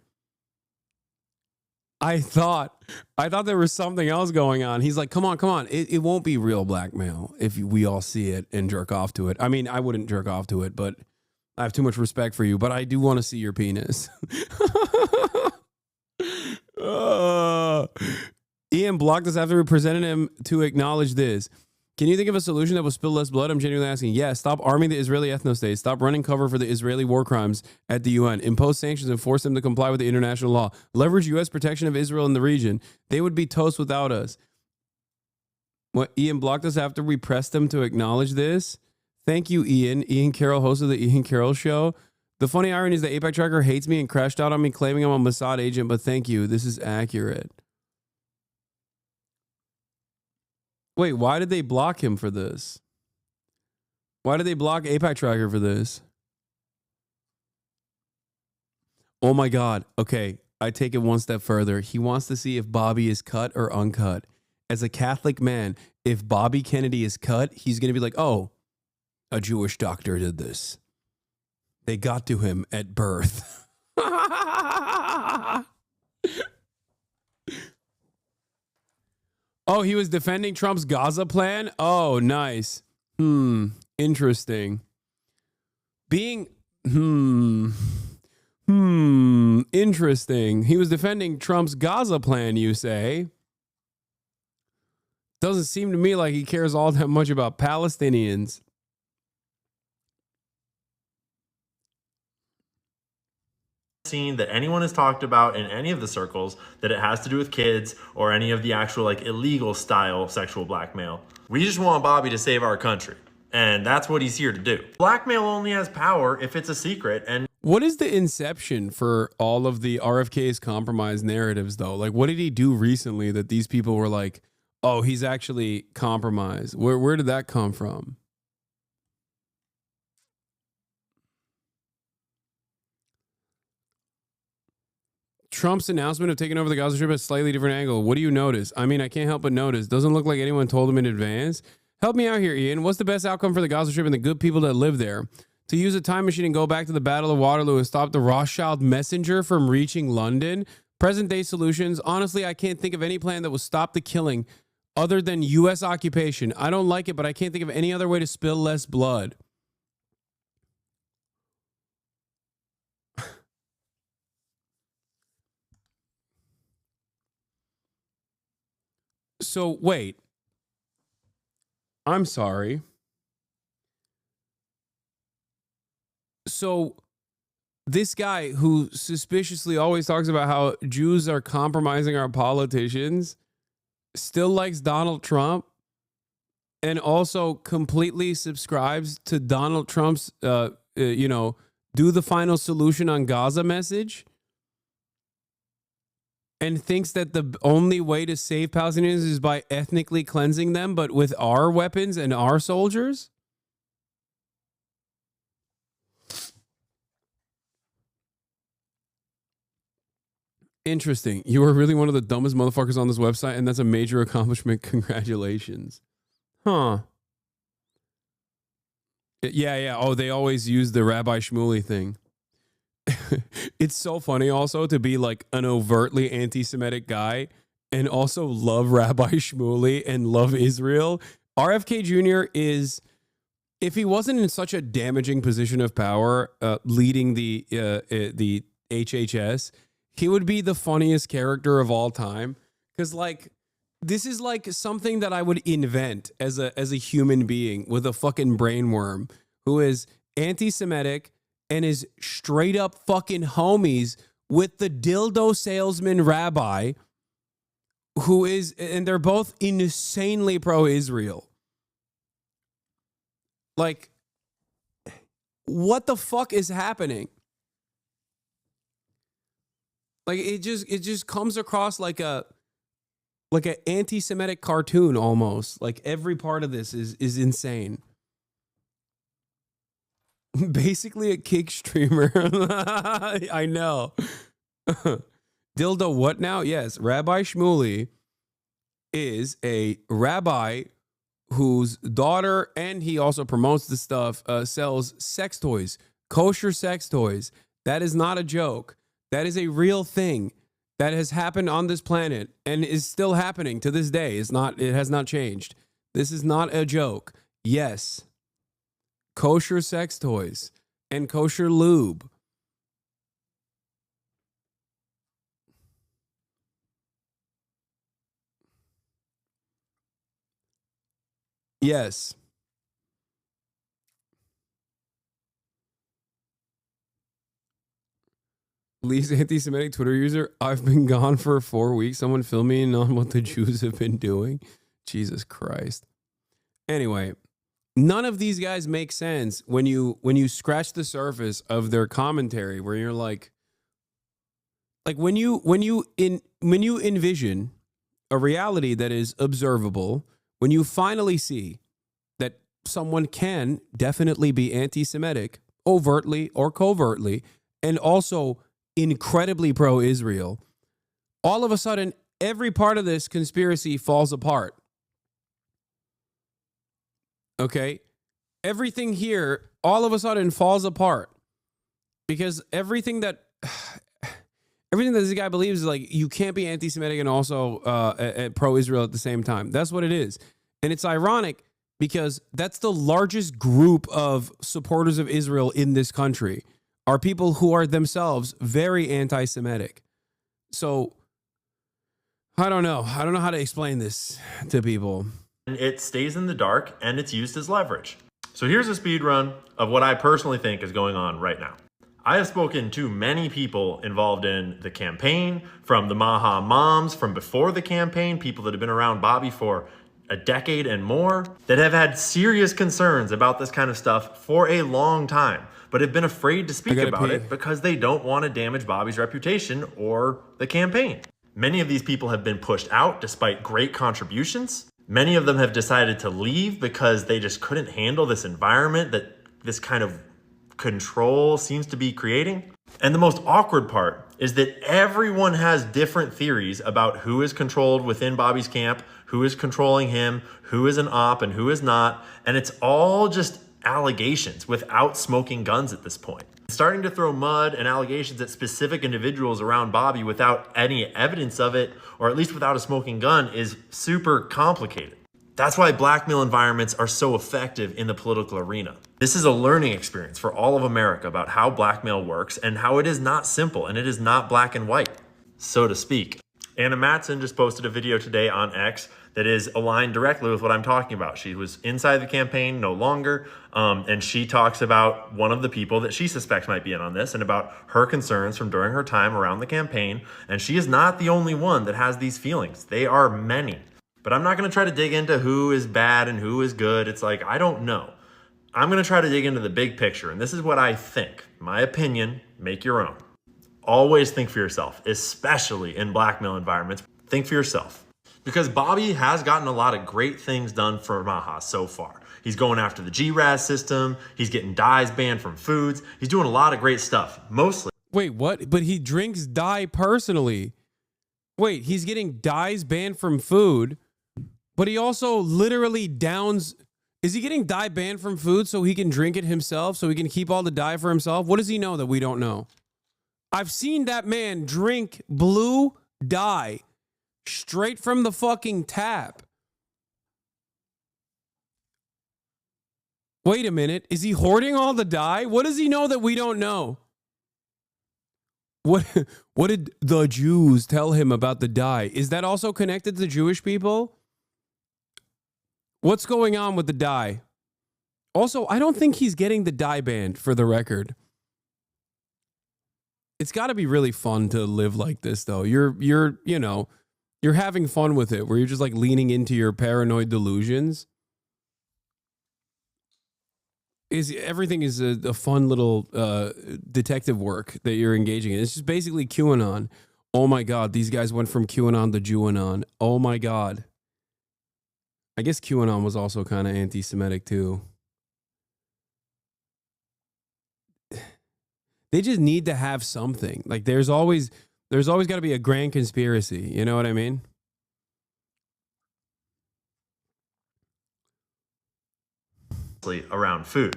I thought there was something else going on. He's like, come on. It won't be real blackmail if we all see it and jerk off to it. I mean, I wouldn't jerk off to it, but I have too much respect for you. But I do want to see your penis. Ian blocked us after we presented him to acknowledge this. Can you think of a solution that will spill less blood? I'm genuinely asking. Yeah, stop arming the Israeli ethno-state. Stop running cover for the Israeli war crimes at the UN. Impose sanctions and force them to comply with the international law. Leverage U.S. protection of Israel in the region. They would be toast without us. What, Ian blocked us after we pressed him to acknowledge this? Thank you, Ian. Ian Carroll, host of the Ian Carroll Show. The funny irony is that APAC Tracker hates me and crashed out on me claiming I'm a Mossad agent, but thank you. This is accurate. Wait, why did they block him for this? Why did they block APAC Tracker for this? Oh my God. Okay, I take it one step further. He wants to see if Bobby is cut or uncut. As a Catholic man, if Bobby Kennedy is cut, he's going to be like, oh, a Jewish doctor did this. They got to him at birth. Oh, he was defending Trump's Gaza plan? Oh, nice. Interesting. Interesting. He was defending Trump's Gaza plan, you say? Doesn't seem to me like he cares all that much about Palestinians. Seen that anyone has talked about in any of the circles that it has to do with kids or any of the actual like illegal style sexual blackmail. We just want Bobby to save our country, and that's what he's here to do. Blackmail only has power if it's a secret. And what is the inception for all of the RFK's compromise narratives, though? Like, what did he do recently that these people were like, oh, he's actually compromised? Where did that come from? Trump's announcement of taking over the Gaza Strip at a slightly different angle. What do you notice? I mean, I can't help but notice. Doesn't look like anyone told him in advance. Help me out here, Ian. What's the best outcome for the Gaza Strip and the good people that live there? To use a time machine and go back to the Battle of Waterloo and stop the Rothschild messenger from reaching London? Present day solutions. Honestly, I can't think of any plan that will stop the killing other than U.S. occupation. I don't like it, but I can't think of any other way to spill less blood. So, wait. I'm sorry. So, this guy who suspiciously always talks about how Jews are compromising our politicians still likes Donald Trump and also completely subscribes to Donald Trump's, do the final solution on Gaza message. and thinks that the only way to save Palestinians is by ethnically cleansing them, but with our weapons and our soldiers? Interesting. You are really one of the dumbest motherfuckers on this website, and that's a major accomplishment. Congratulations. Huh. Yeah. Oh, they always use the Rabbi Shmuley thing. It's so funny also to be like an overtly anti-Semitic guy and also love Rabbi Shmuley and love Israel. RFK Jr. is, if he wasn't in such a damaging position of power, leading the HHS, he would be the funniest character of all time. Because like, this is like something that I would invent as a human being with a fucking brainworm who is anti-Semitic and is straight up fucking homies with the dildo salesman rabbi who is, and they're both insanely pro-Israel. Like, what the fuck is happening? Like, it just comes across like an anti-Semitic cartoon almost. Like, every part of this is insane. Basically a kick streamer. I know. Dildo what now? Yes, Rabbi Shmuley is a rabbi whose daughter, and he also promotes the stuff, sells sex toys, kosher sex toys. That is not a joke. That is a real thing that has happened on this planet and is still happening to this day. It has not changed. This is not a joke. Yes. Kosher sex toys and kosher lube. Yes. Least anti-Semitic Twitter user. I've been gone for 4 weeks. Someone fill me in on what the Jews have been doing. Jesus Christ. Anyway, none of these guys make sense when you scratch the surface of their commentary, where you're like when you envision a reality that is observable, when you finally see that someone can definitely be anti-Semitic, overtly or covertly, and also incredibly pro-Israel, all of a sudden, every part of this conspiracy falls apart. Okay? Everything here all of a sudden falls apart because everything that this guy believes is like, you can't be anti-Semitic and also pro-Israel at the same time. That's what it is. And it's ironic because that's the largest group of supporters of Israel in this country are people who are themselves very anti-Semitic. So I don't know. I don't know how to explain this to people. It stays in the dark and it's used as leverage. So here's a speed run of what I personally think is going on right now. I have spoken to many people involved in the campaign, from the Maha moms from before the campaign, people that have been around Bobby for a decade and more, that have had serious concerns about this kind of stuff for a long time, but have been afraid to speak about it because they don't want to damage Bobby's reputation or the campaign. Many of these people have been pushed out despite great contributions. Many of them have decided to leave because they just couldn't handle this environment that this kind of control seems to be creating. And the most awkward part is that everyone has different theories about who is controlled within Bobby's camp, who is controlling him, who is an op and who is not. And it's all just allegations without smoking guns at this point. Starting to throw mud and allegations at specific individuals around Bobby without any evidence of it, or at least without a smoking gun, is super complicated. That's why blackmail environments are so effective in the political arena. This is a learning experience for all of America about how blackmail works and how it is not simple and it is not black and white, so to speak. Anna Mattson just posted a video today on X that is aligned directly with what I'm talking about. She was inside the campaign, no longer, and she talks about one of the people that she suspects might be in on this and about her concerns from during her time around the campaign. And she is not the only one that has these feelings. They are many. But I'm not going to try to dig into who is bad and who is good. It's like, I don't know. I'm going to try to dig into the big picture. And this is what I think. My opinion, make your own. Always think for yourself, especially in blackmail environments. Think for yourself. Because Bobby has gotten a lot of great things done for Maha so far. He's going after the GRAS system. He's getting dyes banned from foods. He's doing a lot of great stuff, mostly. Wait, what? But he drinks dye personally. Wait, he's getting dyes banned from food, but he also literally downs. Is he getting dye banned from food so he can drink it himself, so he can keep all the dye for himself? What does he know that we don't know? I've seen that man drink blue dye straight from the fucking tap. Wait a minute. Is he hoarding all the dye? What does he know that we don't know? What did the Jews tell him about the dye? Is that also connected to Jewish people? What's going on with the dye? Also, I don't think he's getting the dye banned, for the record. It's got to be really fun to live like this, though. You're having fun with it, where you're just like leaning into your paranoid delusions. Everything is a fun little detective work that you're engaging in. It's just basically QAnon. Oh my God, these guys went from QAnon to JUAnon. Oh my God. I guess QAnon was also kind of anti-Semitic too. They just need to have something. Like there's always got to be a grand conspiracy. You know what I mean? Around food.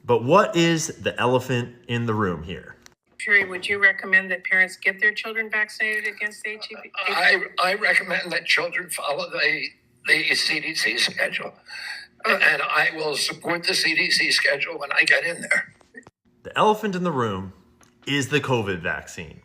But what is the elephant in the room here? Perry, would you recommend that parents get their children vaccinated against HPV? I recommend that children follow the CDC schedule. And I will support the CDC schedule when I get in there. The elephant in the room is the COVID vaccine.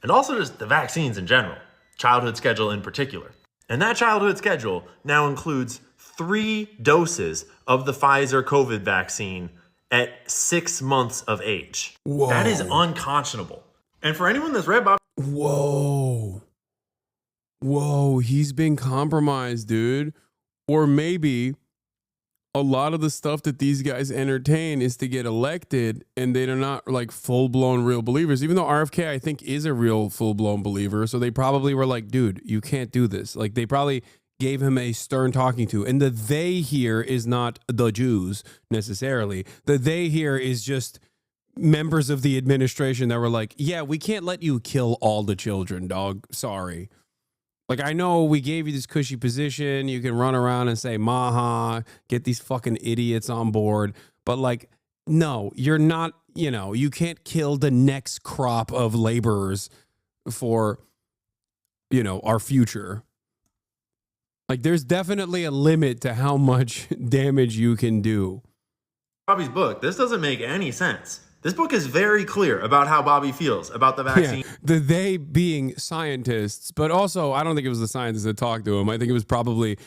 And also just the vaccines in general, childhood schedule in particular. And that childhood schedule now includes 3 doses of the Pfizer COVID vaccine at 6 months of age. Whoa. That is unconscionable. And for anyone that's read Bob... Whoa, he's been compromised, dude. Or maybe a lot of the stuff that these guys entertain is to get elected, and they're not like full-blown real believers, even though RFK, I think, is a real full-blown believer. So they probably were like, dude, you can't do this. Like they probably gave him a stern talking to. And the they here is not the Jews necessarily. The they here is just members of the administration that were like, yeah, we can't let you kill all the children, dog. Sorry. Like, I know we gave you this cushy position. You can run around and say, Maha, get these fucking idiots on board. But like, no, you're not, you can't kill the next crop of laborers for, our future. Like, there's definitely a limit to how much damage you can do. Bobby's book, this doesn't make any sense. This book is very clear about how Bobby feels about the vaccine. Yeah, the they being scientists, but also I don't think it was the scientists that talked to him. I think it was probably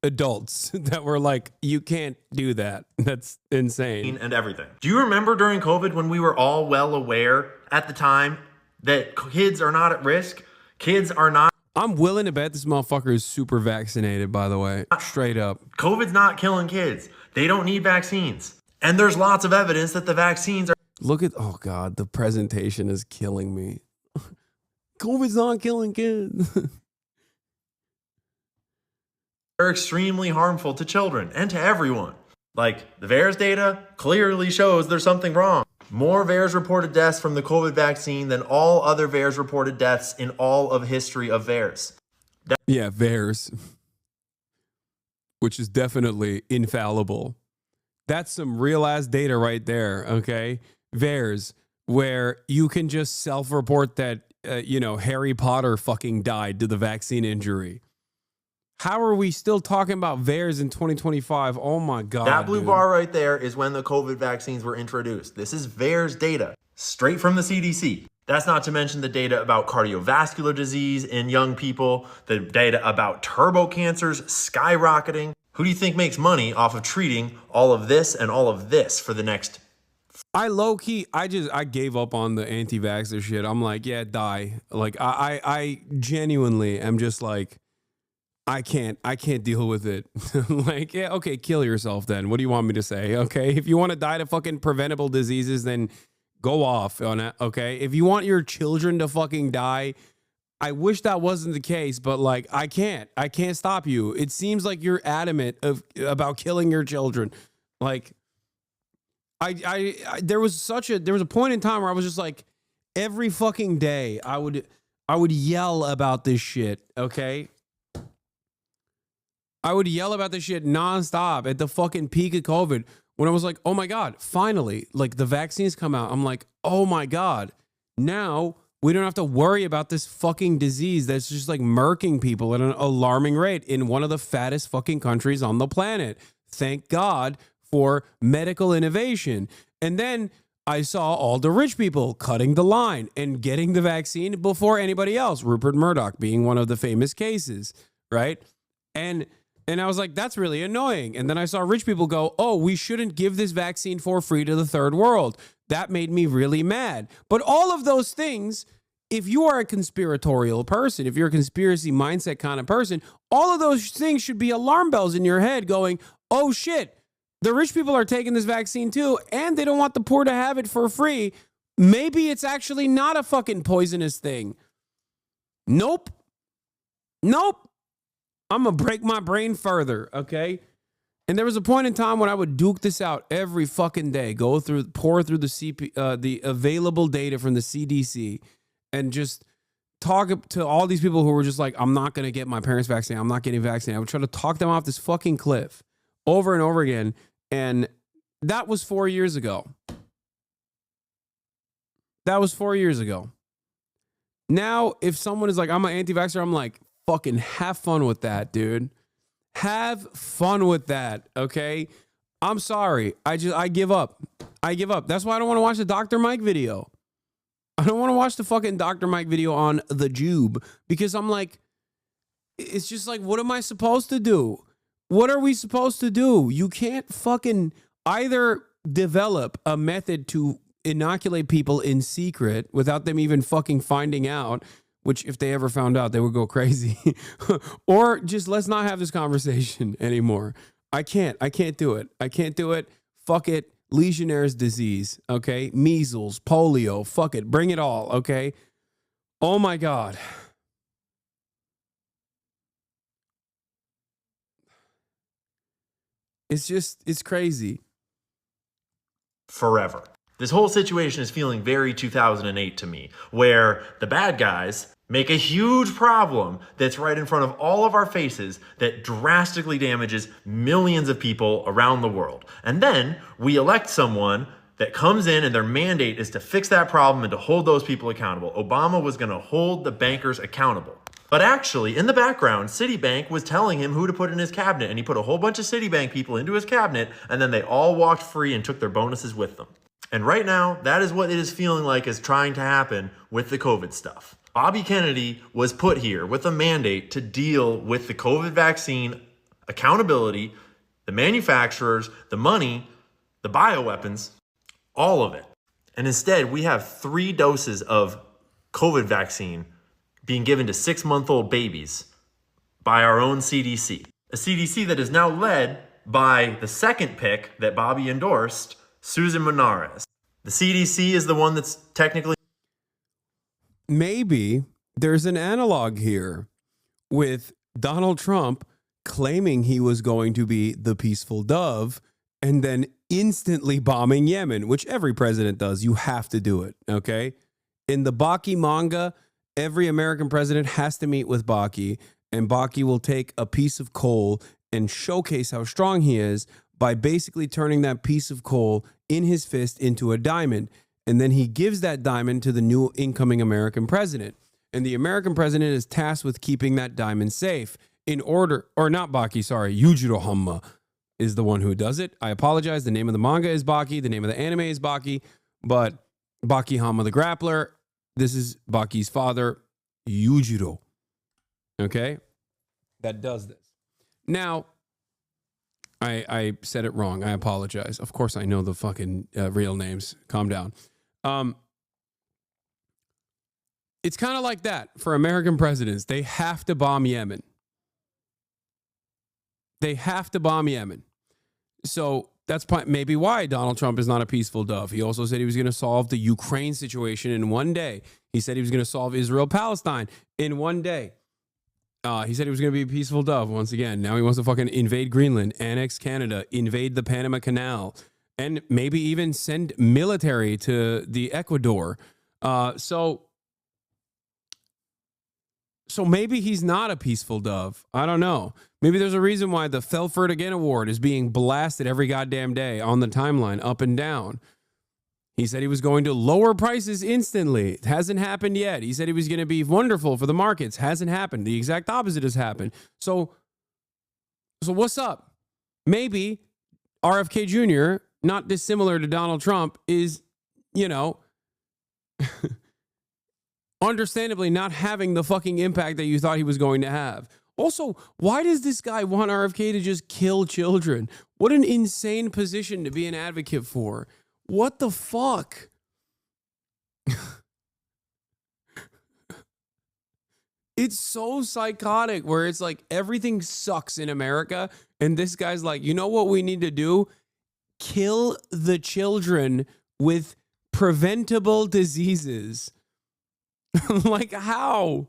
adults that were like, you can't do that. That's insane. And everything. Do you remember during COVID when we were all well aware at the time that kids are not at risk? Kids are not. I'm willing to bet this motherfucker is super vaccinated, by the way. Straight up. COVID's not killing kids. They don't need vaccines. And there's lots of evidence that the vaccines are... Look at... Oh, God. The presentation is killing me. COVID's not killing kids. They're extremely harmful to children and to everyone. Like, the VAERS data clearly shows there's something wrong. More VAERS reported deaths from the COVID vaccine than all other VAERS reported deaths in all of history of VAERS. Yeah, VAERS. Which is definitely infallible. That's some real ass data right there, okay? VAERS, where you can just self-report that, Harry Potter fucking died to the vaccine injury. How are we still talking about VAERS in 2025? Oh my God. That blue bar right there is when the COVID vaccines were introduced. This is VAERS data, straight from the CDC. That's not to mention the data about cardiovascular disease in young people, the data about turbo cancers skyrocketing. Who do you think makes money off of treating all of this and all of this for the next? I low-key, I gave up on the anti-vaxxer shit. I'm like, yeah, die. Like, I genuinely am just like, I can't deal with it. Like, yeah, okay, kill yourself then. What do you want me to say? Okay, if you want to die to fucking preventable diseases, then go off on it, okay? If you want your children to fucking die, I wish that wasn't the case, but like I can't stop you. It seems like you're adamant about killing your children. Like there was a point in time where I was just like, every fucking day I would yell about this shit, okay? I would yell about this shit nonstop at the fucking peak of COVID when I was like, oh my God, finally, like the vaccines come out. I'm like, oh my God, now we don't have to worry about this fucking disease that's just like murking people at an alarming rate in one of the fattest fucking countries on the planet. Thank God for medical innovation. And then I saw all the rich people cutting the line and getting the vaccine before anybody else, Rupert Murdoch being one of the famous cases, right? And I was like, that's really annoying. And then I saw rich people go, oh, we shouldn't give this vaccine for free to the third world. That made me really mad. But all of those things, if you are a conspiratorial person, if you're a conspiracy mindset kind of person, all of those things should be alarm bells in your head going, oh shit, the rich people are taking this vaccine too, and they don't want the poor to have it for free. Maybe it's actually not a fucking poisonous thing. Nope. I'm going to break my brain further, okay? And there was a point in time when I would duke this out every fucking day, pour through the available data from the CDC and just talk to all these people who were just like, I'm not going to get my parents vaccinated. I'm not getting vaccinated. I would try to talk them off this fucking cliff over and over again. And that was 4 years ago. Now, if someone is like, I'm an anti-vaxxer, I'm like, fucking have fun with that, dude. Have fun with that, okay? I'm sorry. I give up. That's why I don't want to watch the Dr. Mike video. I don't want to watch the fucking Dr. Mike video on the Jube because I'm like, it's just like, what am I supposed to do? What are we supposed to do? You can't fucking either develop a method to inoculate people in secret without them even fucking finding out, which if they ever found out, they would go crazy. Or just let's not have this conversation anymore. I can't do it. Fuck it. Legionnaire's disease, okay? Measles, polio, fuck it. Bring it all, okay? Oh my God. It's crazy. Forever. This whole situation is feeling very 2008 to me, where the bad guys make a huge problem that's right in front of all of our faces that drastically damages millions of people around the world. And then we elect someone that comes in and their mandate is to fix that problem and to hold those people accountable. Obama was going to hold the bankers accountable. But actually, in the background, Citibank was telling him who to put in his cabinet, and he put a whole bunch of Citibank people into his cabinet, and then they all walked free and took their bonuses with them. And right now, that is what it is feeling like is trying to happen with the COVID stuff. Bobby Kennedy was put here with a mandate to deal with the COVID vaccine accountability, the manufacturers, the money, the bioweapons, all of it. And instead, we have 3 doses of COVID vaccine being given to 6-month-old babies by our own CDC. A CDC that is now led by the second pick that Bobby endorsed, Susan Monarez. The CDC is the one that's technically... Maybe there's an analog here with Donald Trump claiming he was going to be the peaceful dove and then instantly bombing Yemen, which every president does. You have to do it, okay? In the Baki manga, every American president has to meet with Baki, and Baki will take a piece of coal and showcase how strong he is by basically turning that piece of coal in his fist into a diamond. And then he gives that diamond to the new incoming American president. And the American president is tasked with keeping that diamond safe in order, or not Baki, sorry, Yujiro Hanma is the one who does it. I apologize. The name of the manga is Baki. The name of the anime is Baki. But Baki Hanma the Grappler, this is Baki's father, Yujiro. Okay? That does this. Now, I said it wrong. I apologize. Of course, I know the fucking real names. Calm down. It's kind of like that for American presidents. They have to bomb Yemen. They have to bomb Yemen. So That's maybe why Donald Trump is not a peaceful dove. He also said he was going to solve the Ukraine situation in one day. He said he was going to solve Israel-Palestine in one day. He said he was going to be a peaceful dove once again. Now he wants to fucking invade Greenland, annex Canada, invade the Panama Canal, and maybe even send military to the Ecuador. So maybe he's not a peaceful dove. I don't know. Maybe there's a reason why the Felford Again Award is being blasted every goddamn day on the timeline, up and down. He said he was going to lower prices instantly. It hasn't happened yet. He said he was going to be wonderful for the markets. Hasn't happened. The exact opposite has happened. So what's up? Maybe RFK Jr., not dissimilar to Donald Trump, is, understandably not having the fucking impact that you thought he was going to have. Also, why does this guy want RFK to just kill children? What an insane position to be an advocate for. What the fuck? It's so psychotic where it's like everything sucks in America. And this guy's like, you know what we need to do? Kill the children with preventable diseases. Like how?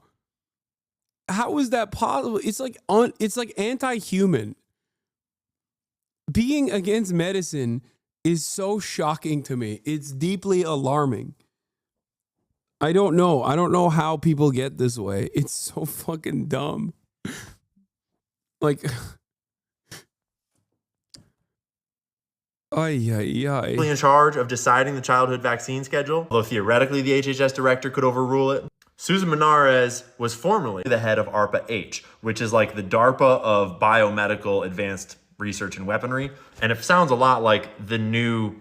How is that possible? It's like anti-human. Being against medicine is so shocking to me. It's deeply alarming. I don't know. I don't know how people get this way. It's so fucking dumb. Like, in charge of deciding the childhood vaccine schedule, although theoretically the HHS director could overrule it. Susan Menares was formerly the head of ARPA-H, which is like the DARPA of biomedical advanced research and weaponry. And it sounds a lot like the new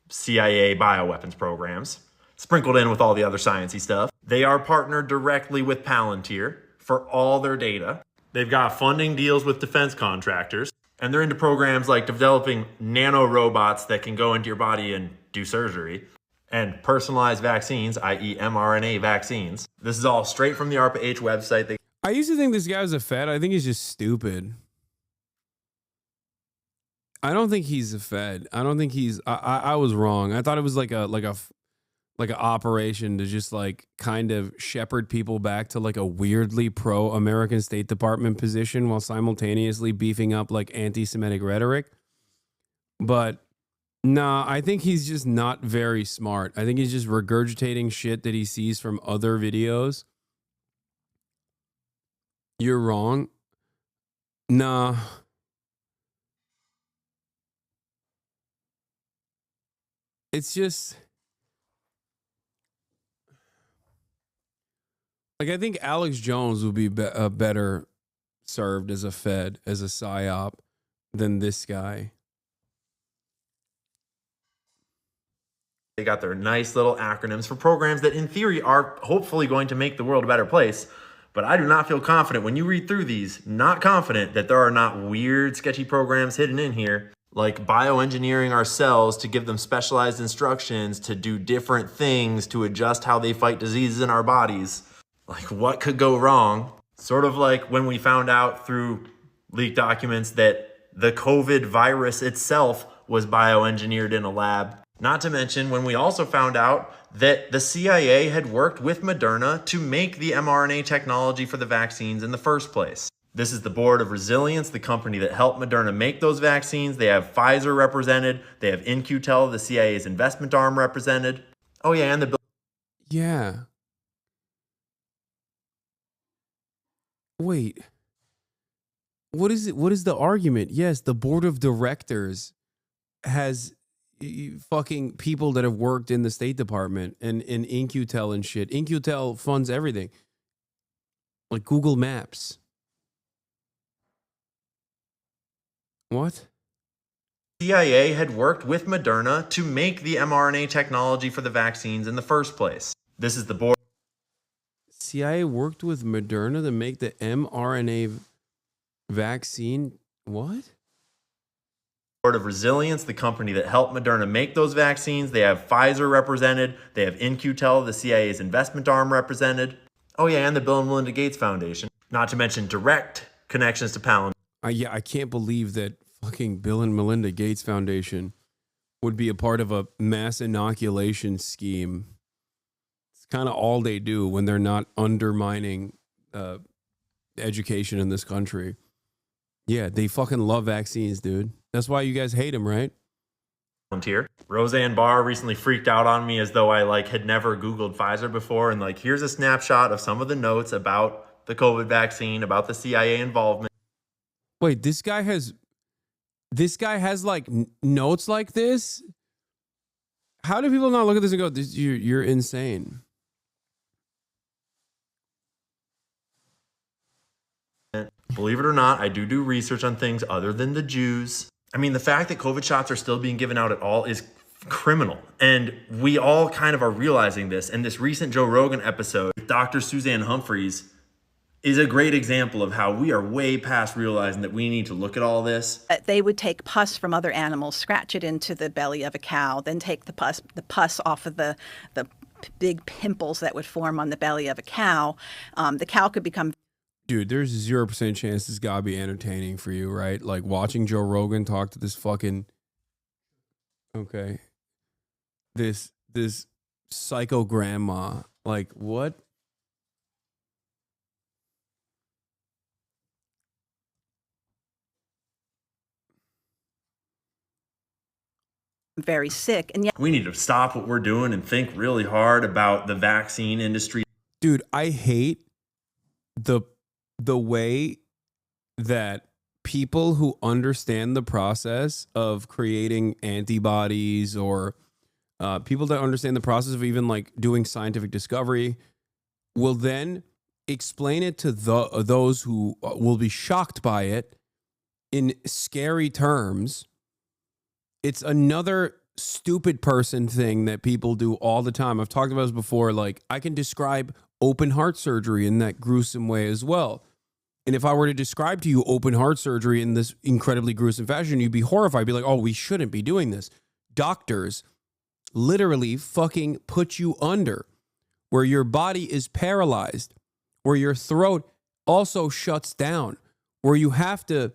CIA bioweapons programs, sprinkled in with all the other sciencey stuff. They are partnered directly with Palantir for all their data. They've got funding deals with defense contractors, and they're into programs like developing nano robots that can go into your body and do surgery, and personalized vaccines, i.e. mRNA vaccines. This is all straight from the ARPA-H website. I used to think this guy was a Fed. I think he's just stupid. I don't think he's a Fed. I don't think he's. I was wrong. I thought it was like an operation to just like kind of shepherd people back to like a weirdly pro-American State Department position while simultaneously beefing up like anti-Semitic rhetoric. But nah, I think he's just not very smart. I think he's just regurgitating shit that he sees from other videos. You're wrong. Nah. It's just like I think Alex Jones would be better served as a Fed, as a PSYOP, than this guy. They got their nice little acronyms for programs that in theory are hopefully going to make the world a better place. But I do not feel confident when you read through these, not confident that there are not weird, sketchy programs hidden in here, like bioengineering our cells to give them specialized instructions to do different things to adjust how they fight diseases in our bodies. Like, what could go wrong? Sort of like when we found out through leaked documents that the COVID virus itself was bioengineered in a lab. Not to mention when we also found out that the CIA had worked with Moderna to make the mRNA technology for the vaccines in the first place. This is the Board of Resilience, the company that helped Moderna make those vaccines. They have Pfizer represented. They have In-Q-Tel, the CIA's investment arm, represented. Oh yeah, and the... Yeah. Wait. What is it? What is the argument? Yes, the Board of Directors has fucking people that have worked in the State Department and in In-Q-Tel and shit. In-Q-Tel funds everything. Like Google Maps. What? CIA had worked with Moderna to make the mRNA technology for the vaccines in the first place. This is the board. CIA worked with Moderna to make the mRNA vaccine. What? Board of Resilience, the company that helped Moderna make those vaccines. They have Pfizer represented. They have In-Q-Tel, the CIA's investment arm, represented. Oh yeah, and the Bill and Melinda Gates Foundation. Not to mention direct connections to Palantir. Yeah, I can't believe that fucking Bill and Melinda Gates Foundation would be a part of a mass inoculation scheme. It's kind of all they do when they're not undermining education in this country. Yeah, they fucking love vaccines, dude. That's why you guys hate them, right? Volunteer. Roseanne Barr recently freaked out on me as though I like had never Googled Pfizer before. And like, here's a snapshot of some of the notes about the COVID vaccine, about the CIA involvement. Wait, this guy has like notes like this? How do people not look at this and go, you're insane? Believe it or not, I do research on things other than the Jews. I mean, the fact that COVID shots are still being given out at all is criminal. And we all kind of are realizing this. And this recent Joe Rogan episode, Dr. Suzanne Humphries, is a great example of how we are way past realizing that we need to look at all this. They would take pus from other animals, scratch it into the belly of a cow, then take the pus off of the big pimples that would form on the belly of a cow. The cow could become... Dude, there's 0% chance this gotta be entertaining for you, right? Like watching Joe Rogan talk to this fucking... Okay. This psycho grandma. Like, what? Very sick, and yet we need to stop what we're doing and think really hard about the vaccine industry. Dude, I hate the way that people who understand the process of creating antibodies or people that understand the process of even like doing scientific discovery will then explain it to those who will be shocked by it in scary terms. It's another stupid person thing that people do all the time. I've talked about this before. Like, I can describe open heart surgery in that gruesome way as well. And if I were to describe to you open heart surgery in this incredibly gruesome fashion, you'd be horrified. Be like, oh, we shouldn't be doing this. Doctors literally fucking put you under, where your body is paralyzed, where your throat also shuts down, where you have to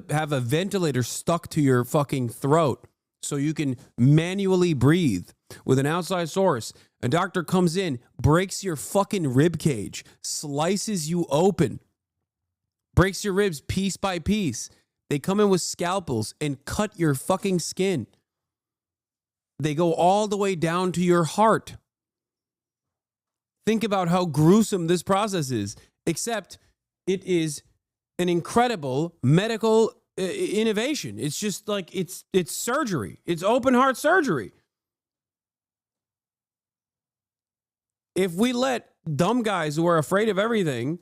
have a ventilator stuck to your fucking throat so you can manually breathe with an outside source. A doctor comes in, breaks your fucking rib cage, slices you open, breaks your ribs piece by piece. They come in with scalpels and cut your fucking skin. They go all the way down to your heart. Think about how gruesome this process is, except it is an incredible medical innovation. It's just like, it's surgery. It's open heart surgery. If we let dumb guys who are afraid of everything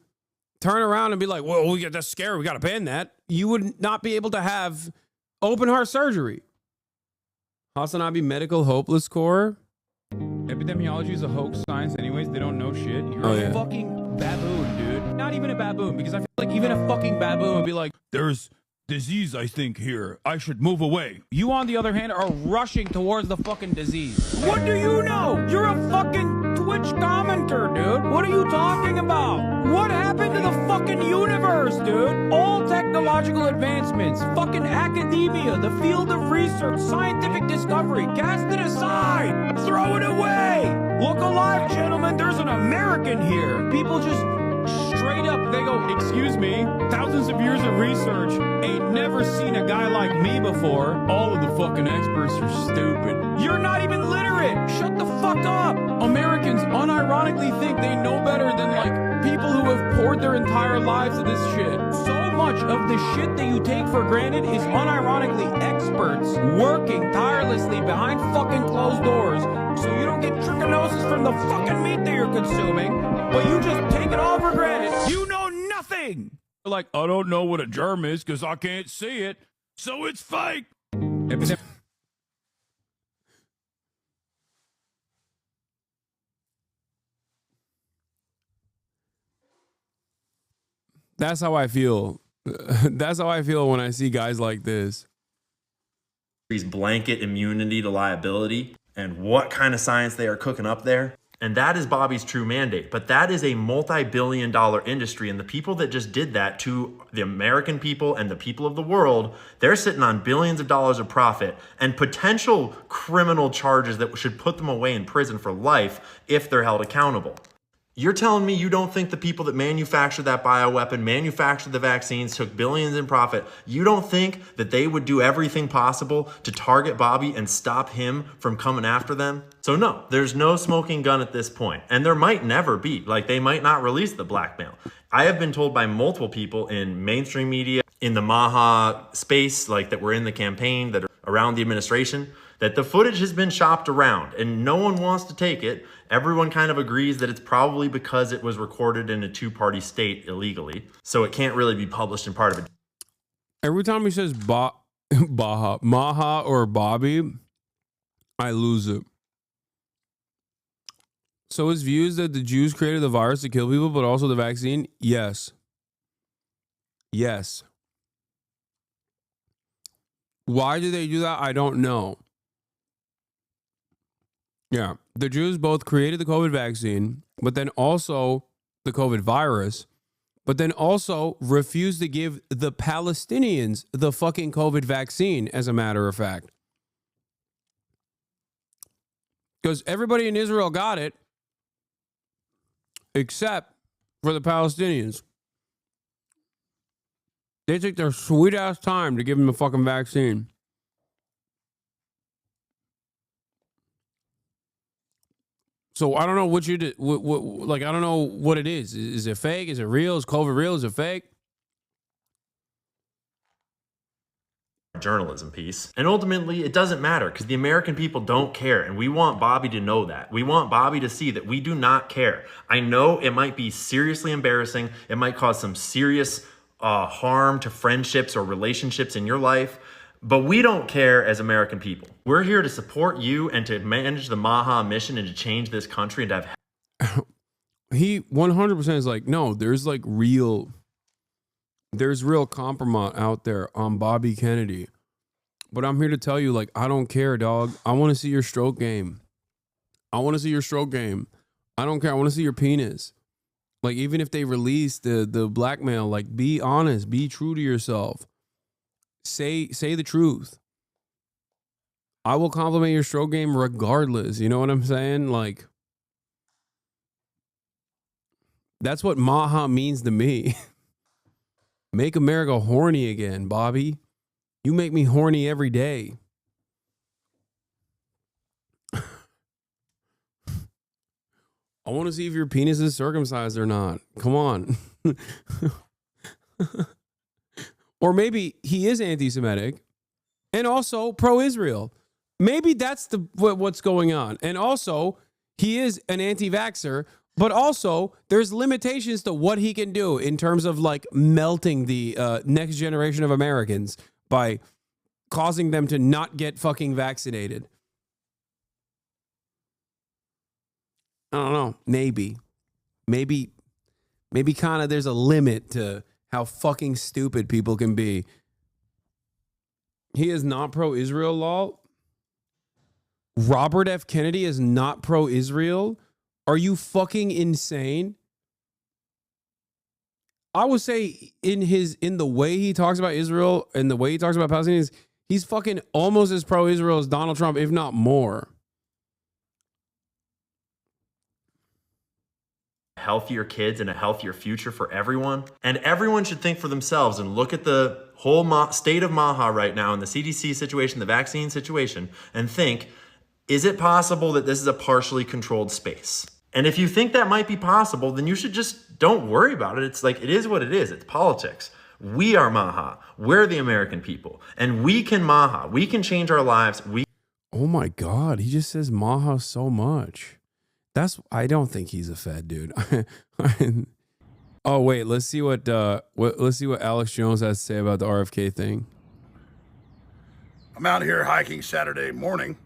turn around and be like, well, that's scary, we got to ban that, you would not be able to have open heart surgery. Hasanabi Medical Hopeless Corps. Epidemiology is a hoax science anyways. They don't know shit. You're a fucking baboon, dude. Not even a baboon, because I feel like even a fucking baboon would be like, there's disease, I think, here. I should move away. You, on the other hand, are rushing towards the fucking disease. What do you know? You're a fucking Twitch commenter, dude. What are you talking about? What happened to the fucking universe, dude? All technological advancements, fucking academia, the field of research, scientific discovery, cast it aside. Throw it away. Look alive, gentlemen. There's an American here. People just straight up, they go, excuse me, thousands of years of research, ain't never seen a guy like me before. All of the fucking experts are stupid. You're not even literate. Shut the fuck up. Americans unironically think they know better than like people who have poured their entire lives into this shit. So much of the shit that you take for granted is unironically experts working tirelessly behind fucking closed doors so you don't get trichinosis from the fucking meat that you're consuming, but you just take it all for granted. You know nothing. Like, I don't know what a germ is because I can't see it, so it's fake. That's how I feel. That's how I feel when I see guys like this. Blanket immunity to liability and what kind of science they are cooking up there. And that is Bobby's true mandate. But that is a multi-billion-dollar industry. And the people that just did that to the American people and the people of the world, they're sitting on billions of dollars of profit and potential criminal charges that should put them away in prison for life if they're held accountable. You're telling me you don't think the people that manufactured that bioweapon, manufactured the vaccines, took billions in profit, you don't think that they would do everything possible to target Bobby and stop him from coming after them? So no, there's no smoking gun at this point. And there might never be. Like, they might not release the blackmail. I have been told by multiple people in mainstream media, in the Maha space, like that were in the campaign, that are around the administration, that the footage has been shopped around and no one wants to take it. Everyone kind of agrees that it's probably because it was recorded in a two-party state illegally, so it can't really be published in part of it. Every time he says Maha or Bobby, I lose it. So his view is that the Jews created the virus to kill people, but also the vaccine? Yes. Yes. Why did they do that? I don't know. Yeah, the Jews both created the COVID vaccine, but then also the COVID virus, but then also refused to give the Palestinians the fucking COVID vaccine, as a matter of fact. Because everybody in Israel got it, except for the Palestinians. They took their sweet ass time to give them the fucking vaccine. So I don't know what you did. Like, I don't know what it is. Is it fake? Is it real? Is COVID real? Is it fake? Journalism piece. And ultimately, it doesn't matter because the American people don't care. And we want Bobby to know that. We want Bobby to see that we do not care. I know it might be seriously embarrassing. It might cause some serious harm to friendships or relationships in your life. But we don't care as American people. We're here to support you and to manage the Maha mission and to change this country and to have... He 100% is like, no, there's real compromise out there on Bobby Kennedy. But I'm here to tell you, I don't care, dog. I want to see your stroke game. I don't care. I want to see your penis. Even if they release the blackmail, be honest, be true to yourself. Say the truth. I will compliment your stroke game regardless. You know what I'm saying? That's what Maha means to me. Make America horny again, Bobby. You make me horny every day. I want to see if your penis is circumcised or not. Come on. Or maybe he is anti-Semitic and also pro-Israel. Maybe that's what's going on. And also, he is an anti-vaxxer, but also there's limitations to what he can do in terms of melting the next generation of Americans by causing them to not get fucking vaccinated. I don't know. Maybe kind of there's a limit to how fucking stupid people can be. He is not pro-Israel, lol. Robert F. Kennedy is not pro-Israel. Are you fucking insane? I would say in the way he talks about Israel and the way he talks about Palestinians, he's fucking almost as pro-Israel as Donald Trump, if not more. Healthier kids and a healthier future for everyone. And everyone should think for themselves and look at the whole state of Maha right now and the CDC situation, the vaccine situation, and think, is it possible that this is a partially controlled space? And if you think that might be possible, then you should just don't worry about it. It's it is what it is. It's politics. We are Maha. We're the American people. And we can Maha. We can change our lives. Oh my God. He just says Maha so much. I don't think he's a Fed, dude. Oh wait, let's see what Alex Jones has to say about the RFK thing. I'm out here hiking Saturday morning.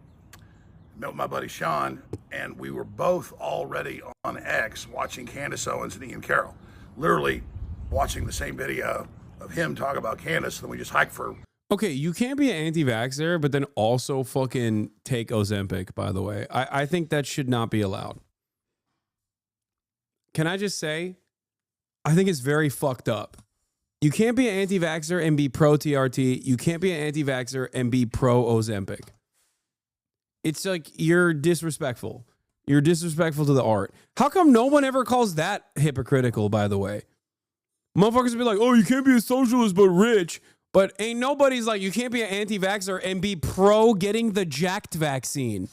Met with my buddy Sean, and we were both already on X watching Candace Owens and Ian Carroll. Literally watching the same video of him talk about Candace, and then we just hiked for... Okay, you can't be an anti-vaxxer, but then also fucking take Ozempic, by the way. I think that should not be allowed. can I just say, I think it's very fucked up. You can't be an anti-vaxxer and be pro-TRT. You can't be an anti-vaxxer and be pro-Ozempic. It's like you're disrespectful. You're disrespectful to the art. How come no one ever calls that hypocritical, by the way? Motherfuckers be like, oh, you can't be a socialist but rich. But ain't nobody's like, you can't be an anti-vaxxer and be pro getting the jacked vaccine.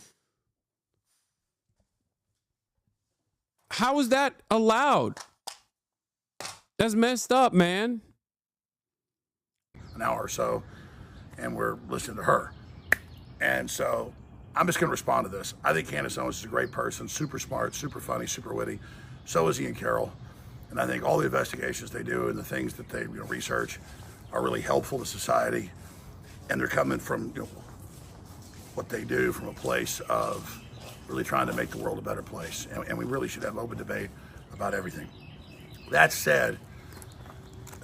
How is that allowed? That's messed up, man. An hour or so, and we're listening to her. And so I'm just going to respond to this. I think Candace Owens is a great person, super smart, super funny, super witty. So is Ian Carroll. And I think all the investigations they do and the things that they research are really helpful to society. And they're coming from what they do from a place of really trying to make the world a better place. And we really should have open debate about everything. That said,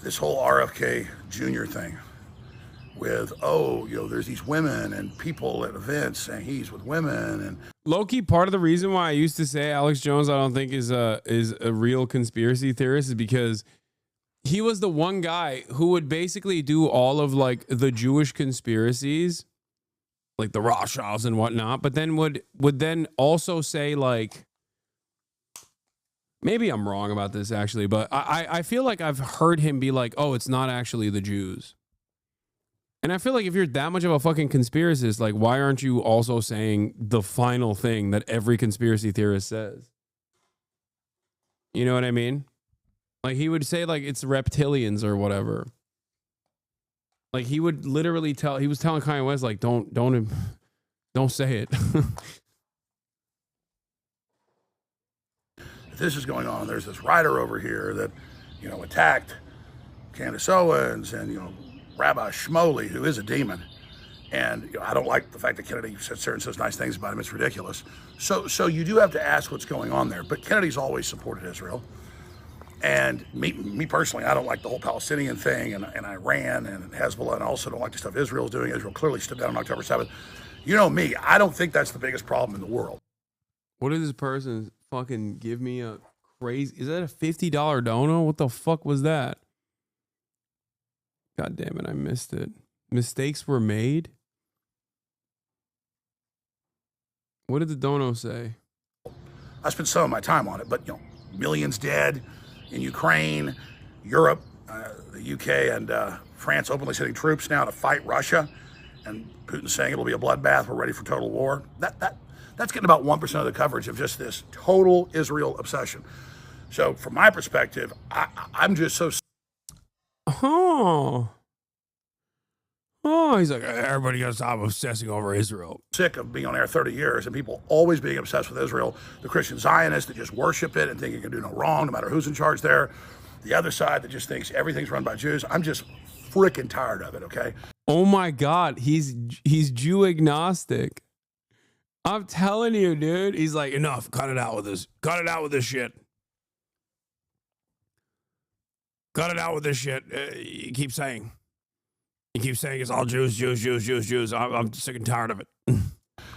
this whole RFK Jr. thing with, there's these women and people at events saying he's with women. And low-key, part of the reason why I used to say Alex Jones I don't think is a real conspiracy theorist is because he was the one guy who would basically do all of like the Jewish conspiracies, like the Rothschilds and whatnot, but then would then also say like, maybe I'm wrong about this actually, but I feel like I've heard him be like, oh, it's not actually the Jews. And I feel like if you're that much of a fucking conspiracist, like, why aren't you also saying the final thing that every conspiracy theorist says? You know what I mean? Like, he would say, like, it's reptilians or whatever. Like, he would literally he was telling Kanye West, like, don't say it. This is going on. There's this writer over here that, attacked Candace Owens and, Rabbi Shmuley, who is a demon. And I don't like the fact that Kennedy sits there and says nice things about him. It's ridiculous. So you do have to ask what's going on there. But Kennedy's always supported Israel. And me personally, I don't like the whole Palestinian thing and Iran and Hezbollah, and I also don't like the stuff Israel's doing. Israel clearly stood down on October 7th. You know me, I don't think that's the biggest problem in the world. What did this person fucking give me a crazy... Is that a $50 dono? What the fuck was that? God damn it, I missed it. Mistakes were made? What did the dono say? I spent some of my time on it, but millions dead in Ukraine, Europe, the UK and France openly sending troops now to fight Russia, and Putin saying it'll be a bloodbath, we're ready for total war. That's getting about 1% of the coverage of just this total Israel obsession. So from my perspective, I'm just so... Oh, he's like, everybody got to stop obsessing over Israel. Sick of being on air 30 years and people always being obsessed with Israel. The Christian Zionists that just worship it and think it can do no wrong, no matter who's in charge there. The other side that just thinks everything's run by Jews. I'm just freaking tired of it, okay? Oh my God, he's Jew agnostic. I'm telling you, dude. He's like, enough, cut it out with this. Cut it out with this shit. Cut it out with this shit. You keep saying it's all Jews, Jews, Jews, Jews, Jews. I'm sick and tired of it.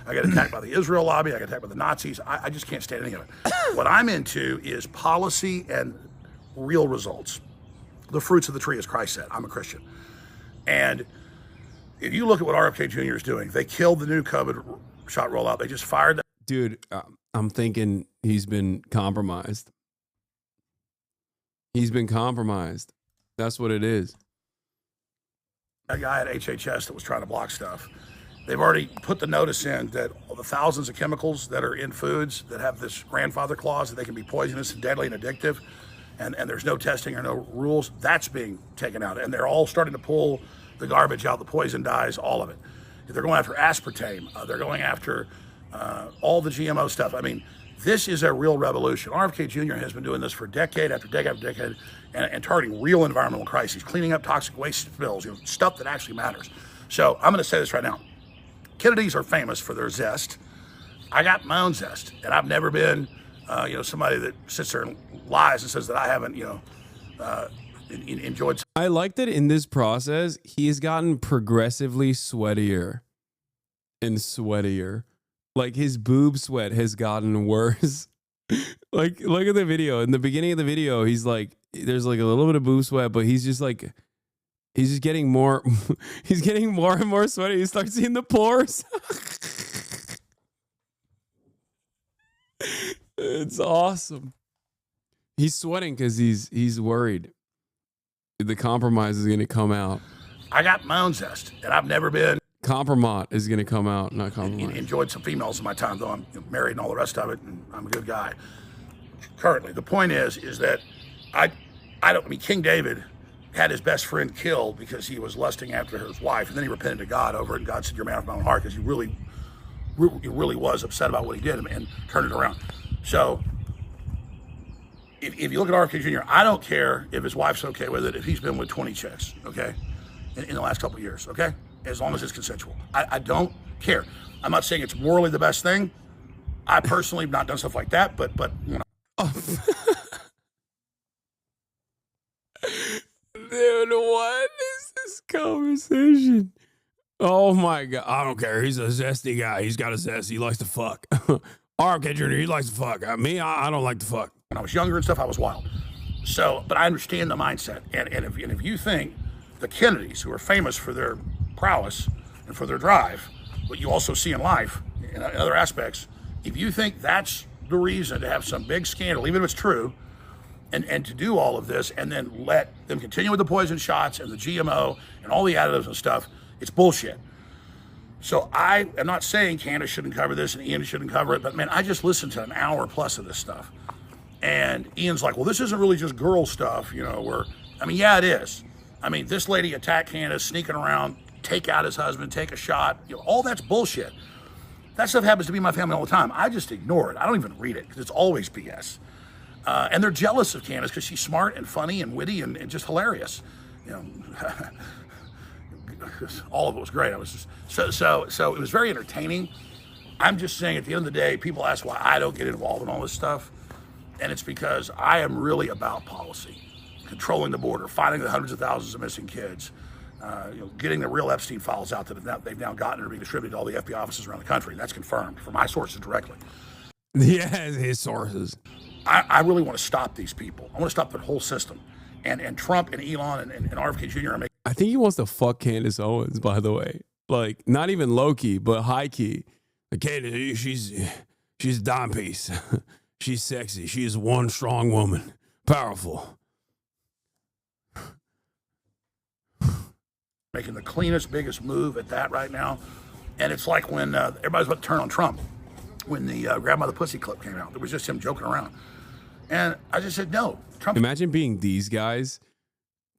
I got attacked by the Israel lobby. I got attacked by the Nazis. I just can't stand any of it. What I'm into is policy and real results. The fruits of the tree, as Christ said. I'm a Christian. And if you look at what RFK Jr. is doing, they killed the new COVID shot rollout. They just fired that. Dude, I'm thinking he's been compromised. He's been compromised. That's what it is. That guy at HHS that was trying to block stuff. They've already put the notice in that all the thousands of chemicals that are in foods that have this grandfather clause that they can be poisonous and deadly and addictive, and there's no testing or no rules, that's being taken out. And they're all starting to pull the garbage out, the poison dyes, all of it. They're going after aspartame. They're going after all the GMO stuff. I mean, this is a real revolution. RFK Jr. has been doing this for decade after decade after decade and targeting real environmental crises, cleaning up toxic waste spills, stuff that actually matters. So I'm going to say this right now. Kennedys are famous for their zest. I got my own zest, and I've never been, somebody that sits there and lies and says that I haven't, enjoyed. I like that in this process, he's gotten progressively sweatier and sweatier. Like his boob sweat has gotten worse. Like, look at the video. In the beginning of the video, he's like, there's like a little bit of boob sweat, but he's just like, he's just getting more, he's getting more and more sweaty. He starts seeing the pores. It's awesome. He's sweating because he's worried the compromise is going to come out. I got my own zest, and I've never been. Compromise is going to come out, not compromise. Enjoyed some females in my time, though I'm married and all the rest of it, and I'm a good guy. Currently, the point is that I mean, King David had his best friend killed because he was lusting after his wife, and then he repented to God over it, and God said, "You're a man of my own heart," because he really was upset about what he did and turned it around. So, if you look at RFK Jr., I don't care if his wife's okay with it, if he's been with 20 chicks, okay, in the last couple of years, okay, as long as it's consensual. I don't care. I'm not saying it's morally the best thing. I personally have not done stuff like that, but you know. Dude, what is this conversation? Oh my God. I don't care. He's a zesty guy. He's got a zest. He likes to fuck. RFK Jr., he likes to fuck. Me, I don't like to fuck. When I was younger and stuff, I was wild. So, but I understand the mindset. And if you think the Kennedys, who are famous for their prowess and for their drive, what you also see in life, in other aspects, if you think that's the reason to have some big scandal, even if it's true, and to do all of this and then let them continue with the poison shots and the GMO and all the additives and stuff, it's bullshit. So I am not saying Candace shouldn't cover this and Ian shouldn't cover it, but man, I just listened to an hour plus of this stuff. And Ian's like, well, this isn't really just girl stuff, you know, I mean, yeah, it is. I mean, this lady attacked Candace, sneaking around, take out his husband, take a shot, you know, all that's bullshit. That stuff happens to be in my family all the time. I just ignore it. I don't even read it because it's always BS. And they're jealous of Candace because she's smart and funny and witty and just hilarious. You know, all of it was great. I was just so it was very entertaining. I'm just saying, at the end of the day, people ask why I don't get involved in all this stuff, and it's because I am really about policy, controlling the border, finding the hundreds of thousands of missing kids, you know, getting the real Epstein files out that they've now gotten and are being distributed to all the FBI offices around the country. That's confirmed from my sources directly. Yeah, his sources. I really want to stop these people. I want to stop their whole system. And Trump and Elon and RFK Jr. are making. I think he wants to fuck Candace Owens, by the way. Like, not even low key, but high key. Like, Candace, she's a dime piece. She's sexy. She is one strong woman. Powerful. Making the cleanest, biggest move at that right now. And it's like when everybody's about to turn on Trump. When the Grab by the Pussy clip came out, it was just him joking around. And I just said, no, Trump. Imagine being these guys,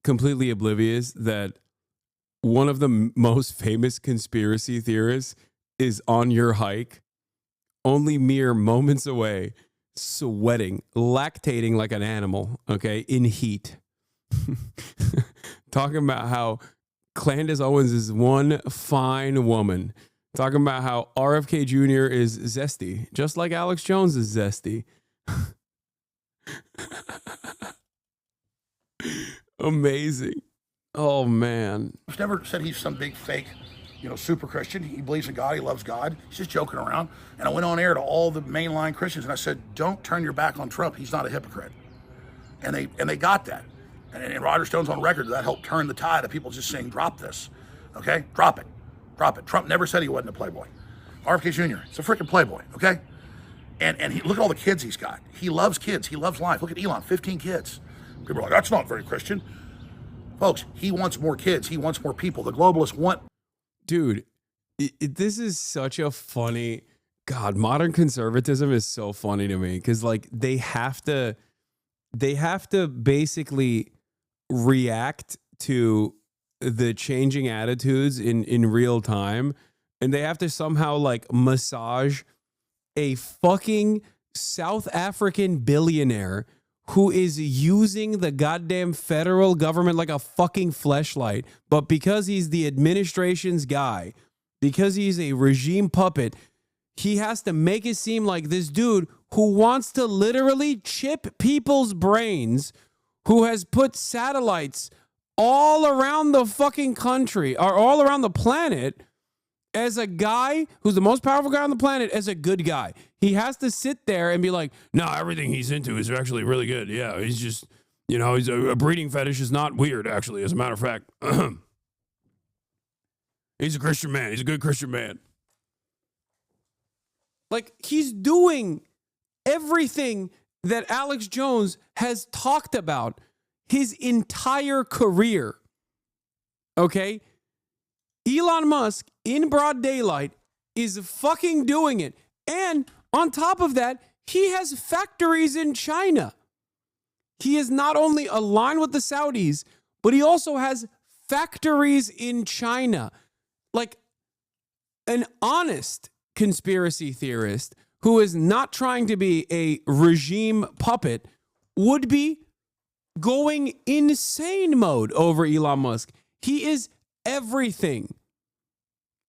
completely oblivious that one of the most famous conspiracy theorists is on your hike, only mere moments away, sweating, lactating like an animal, okay, in heat. Talking about how Candace Owens is one fine woman. Talking about how RFK Jr. is zesty, just like Alex Jones is zesty. Amazing. Oh, man. He's never said he's some big fake, you know, super Christian. He believes in God. He loves God. He's just joking around. And I went on air to all the mainline Christians and I said, don't turn your back on Trump. He's not a hypocrite. And they got that. And Roger Stone's on record that helped turn the tide of people just saying, drop this. Okay? Drop it. Drop it. Trump never said he wasn't a playboy. RFK Jr. is a freaking playboy. Okay? And look at all the kids he's got. He loves kids. He loves life. Look at Elon, 15 kids. People are like, that's not very Christian. Folks, he wants more kids. He wants more people. The globalists want. Dude, this is such a funny. God, modern conservatism is so funny to me because, like, they have to basically react to the changing attitudes in real time, and they have to somehow like massage a fucking South African billionaire who is using the goddamn federal government like a fucking fleshlight, but because he's the administration's guy, because he's a regime puppet, he has to make it seem like this dude who wants to literally chip people's brains, who has put satellites all around the fucking country or all around the planet, as a guy who's the most powerful guy on the planet, as a good guy. he has to sit there and be like, no, everything he's into is actually really good. Yeah, he's just, he's a breeding fetish is not weird, actually, as a matter of fact. He's a Christian man. He's a good Christian man. Like, he's doing everything that Alex Jones has talked about his entire career. Okay? Elon Musk, in broad daylight, is fucking doing it. And on top of that, he has factories in China. He is not only aligned with the Saudis, but he also has factories in China. Like, an honest conspiracy theorist who is not trying to be a regime puppet would be going insane mode over Elon Musk. He is everything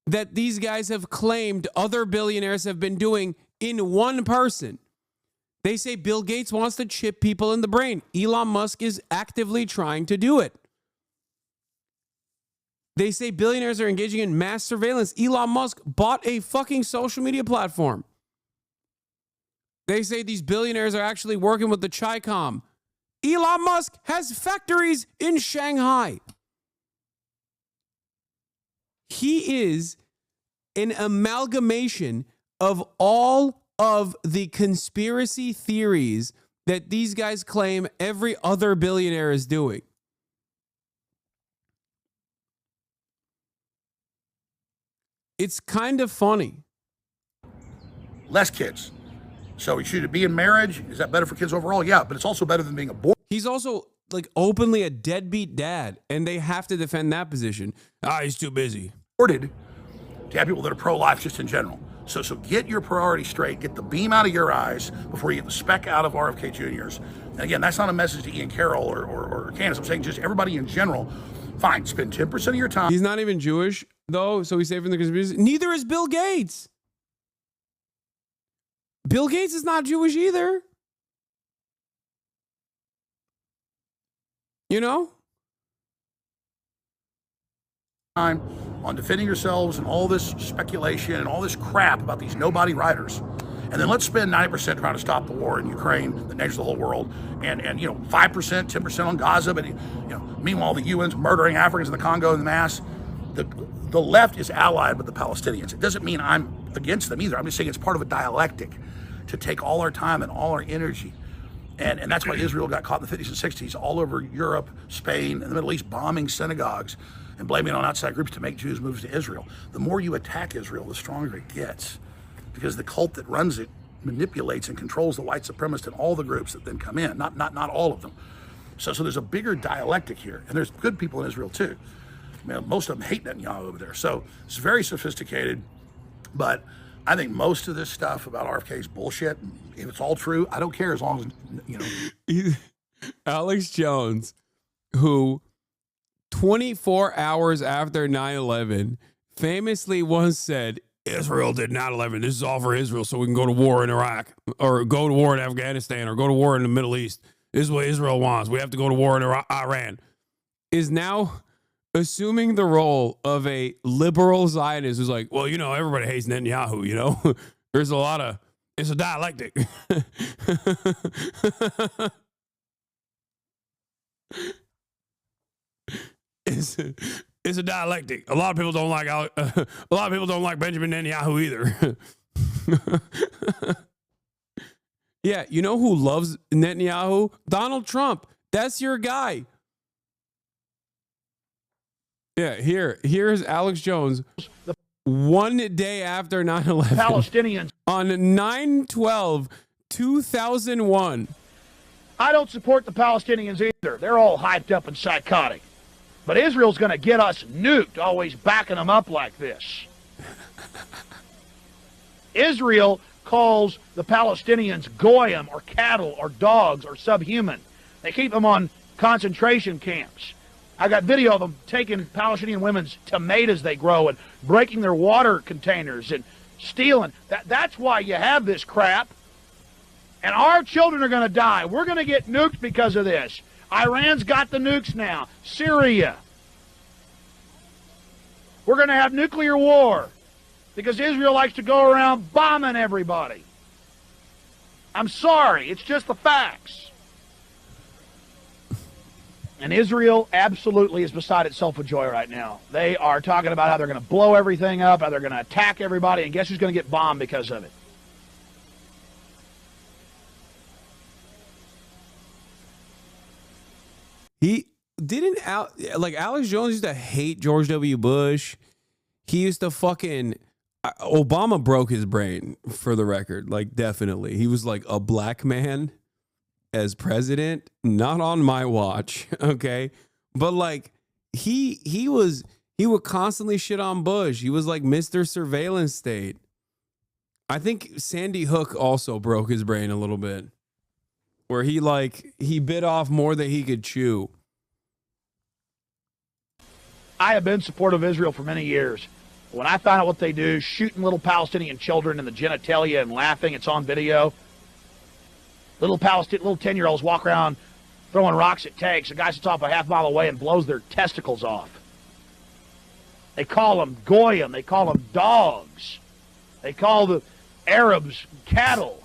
that these guys have claimed other billionaires have been doing in one person. They say Bill Gates wants to chip people in the brain. Elon Musk is actively trying to do it. They say billionaires are engaging in mass surveillance. Elon Musk bought a fucking social media platform. They say these billionaires are actually working with the Chi-Com. Elon Musk has factories in Shanghai. He is an amalgamation of all of the conspiracy theories that these guys claim every other billionaire is doing. It's kind of funny. Less kids. So should it be in marriage? Is that better for kids overall? Yeah, but it's also better than being aborted. He's also like openly a deadbeat dad, and they have to defend that position. He's too busy. To have people that are pro-life just in general. So get your priorities straight. Get the beam out of your eyes before you get the speck out of RFK Jr.'s. And again, that's not a message to Ian Carroll or Candace. I'm saying just everybody in general. Fine, spend 10% of your time. He's not even Jewish, though, so he's safe from the conspiracy. Neither is Bill Gates. Bill Gates is not Jewish either. You know? Time on defending yourselves and all this speculation and all this crap about these nobody writers. And then let's spend 90% trying to stop the war in Ukraine, the nation of the whole world, and 5%, 10% on Gaza, but meanwhile the UN's murdering Africans in the Congo in mass. The left is allied with the Palestinians. It doesn't mean I'm against them either. I'm just saying it's part of a dialectic to take all our time and all our energy. And that's why Israel got caught in the 50s and 60s all over Europe, Spain, and the Middle East, bombing synagogues and blaming it on outside groups to make Jews move to Israel. The more you attack Israel, the stronger it gets, because the cult that runs it manipulates and controls the white supremacists and all the groups that then come in, not all of them. So there's a bigger dialectic here, and there's good people in Israel too. Most of them hate Netanyahu over there. So it's very sophisticated, but I think most of this stuff about RFK is bullshit. If it's all true, I don't care as long as, Alex Jones, who 24 hours after 9/11 famously once said, Israel did 9/11. This is all for Israel so we can go to war in Iraq or go to war in Afghanistan or go to war in the Middle East. This is what Israel wants. We have to go to war in Iran. Is now assuming the role of a liberal Zionist who's like, well, everybody hates Netanyahu, There's it's a dialectic. It's a dialectic. A lot of people don't like Benjamin Netanyahu either. Yeah, you know who loves Netanyahu? Donald Trump. That's your guy. Yeah, here's Alex Jones. One day after 9/11. Palestinians. On 9/12/2001. I don't support the Palestinians either. They're all hyped up and psychotic. But Israel's going to get us nuked, always backing them up like this. Israel calls the Palestinians goyim or cattle or dogs or subhuman. They keep them on concentration camps. I got video of them taking Palestinian women's tomatoes they grow and breaking their water containers and stealing. That's why you have this crap. And our children are going to die. We're going to get nuked because of this. Iran's got the nukes now. Syria. We're going to have nuclear war because Israel likes to go around bombing everybody. I'm sorry. It's just the facts. And Israel absolutely is beside itself with joy right now. They are talking about how they're going to blow everything up, how they're going to attack everybody, and guess who's going to get bombed because of it? He didn't like Alex Jones used to hate George W. Bush. He used to fucking Obama broke his brain, for the record. Like, definitely. He was like a black man as president, not on my watch, okay? But like he would constantly shit on Bush. He was like Mr. Surveillance State. I think Sandy Hook also broke his brain a little bit, where he bit off more than he could chew. I have been supportive of Israel for many years. When I found out what they do, shooting little Palestinian children in the genitalia and laughing, it's on video. Little 10-year-olds walk around throwing rocks at tanks. A guy sits off a half mile away and blows their testicles off. They call them goyim. They call them dogs. They call the Arabs cattle.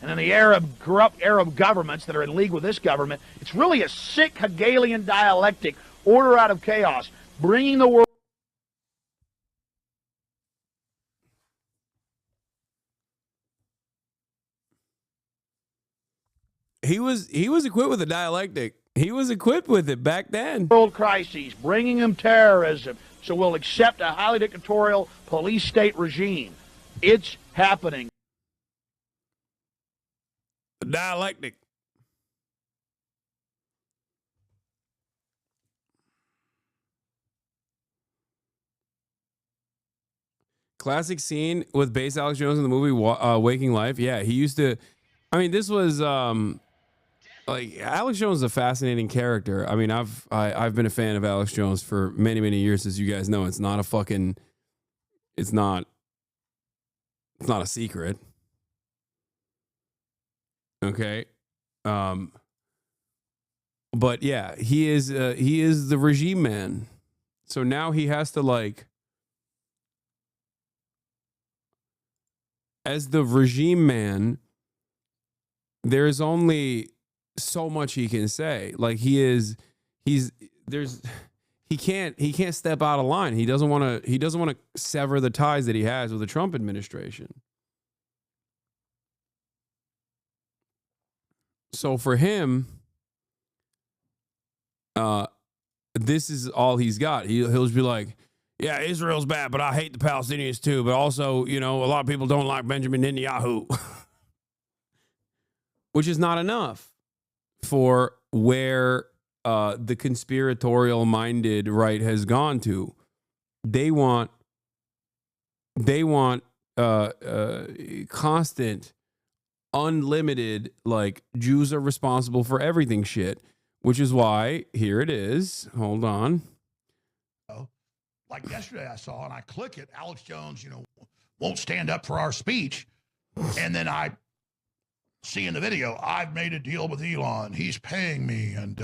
And then the corrupt Arab governments that are in league with this government, it's really a sick Hegelian dialectic, order out of chaos, bringing the world. He was equipped with a dialectic. He was equipped with it back then. World crises, bringing them terrorism, so we'll accept a highly dictatorial police state regime. It's happening. The dialectic. Classic scene with bass Alex Jones in the movie Waking Life. Yeah, he used to. I mean, this was like Alex Jones is a fascinating character. I mean, I've been a fan of Alex Jones for many, many years, as you guys know. It's not a secret. Okay. But yeah, he is the regime man. So now he has to, like, as the regime man, there's only so much he can say. Like, he can't step out of line. He doesn't want to sever the ties that he has with the Trump administration. So for him, this is all he's got. He'll just be like, yeah, Israel's bad, but I hate the Palestinians too. But also, a lot of people don't like Benjamin Netanyahu. Which is not enough for where the conspiratorial-minded right has gone to. They want constant, unlimited, like, Jews are responsible for everything shit. Which is why, here it is. Hold on. Like yesterday I saw, and I click it, Alex Jones, won't stand up for our speech. And then I see in the video, I've made a deal with Elon. He's paying me. And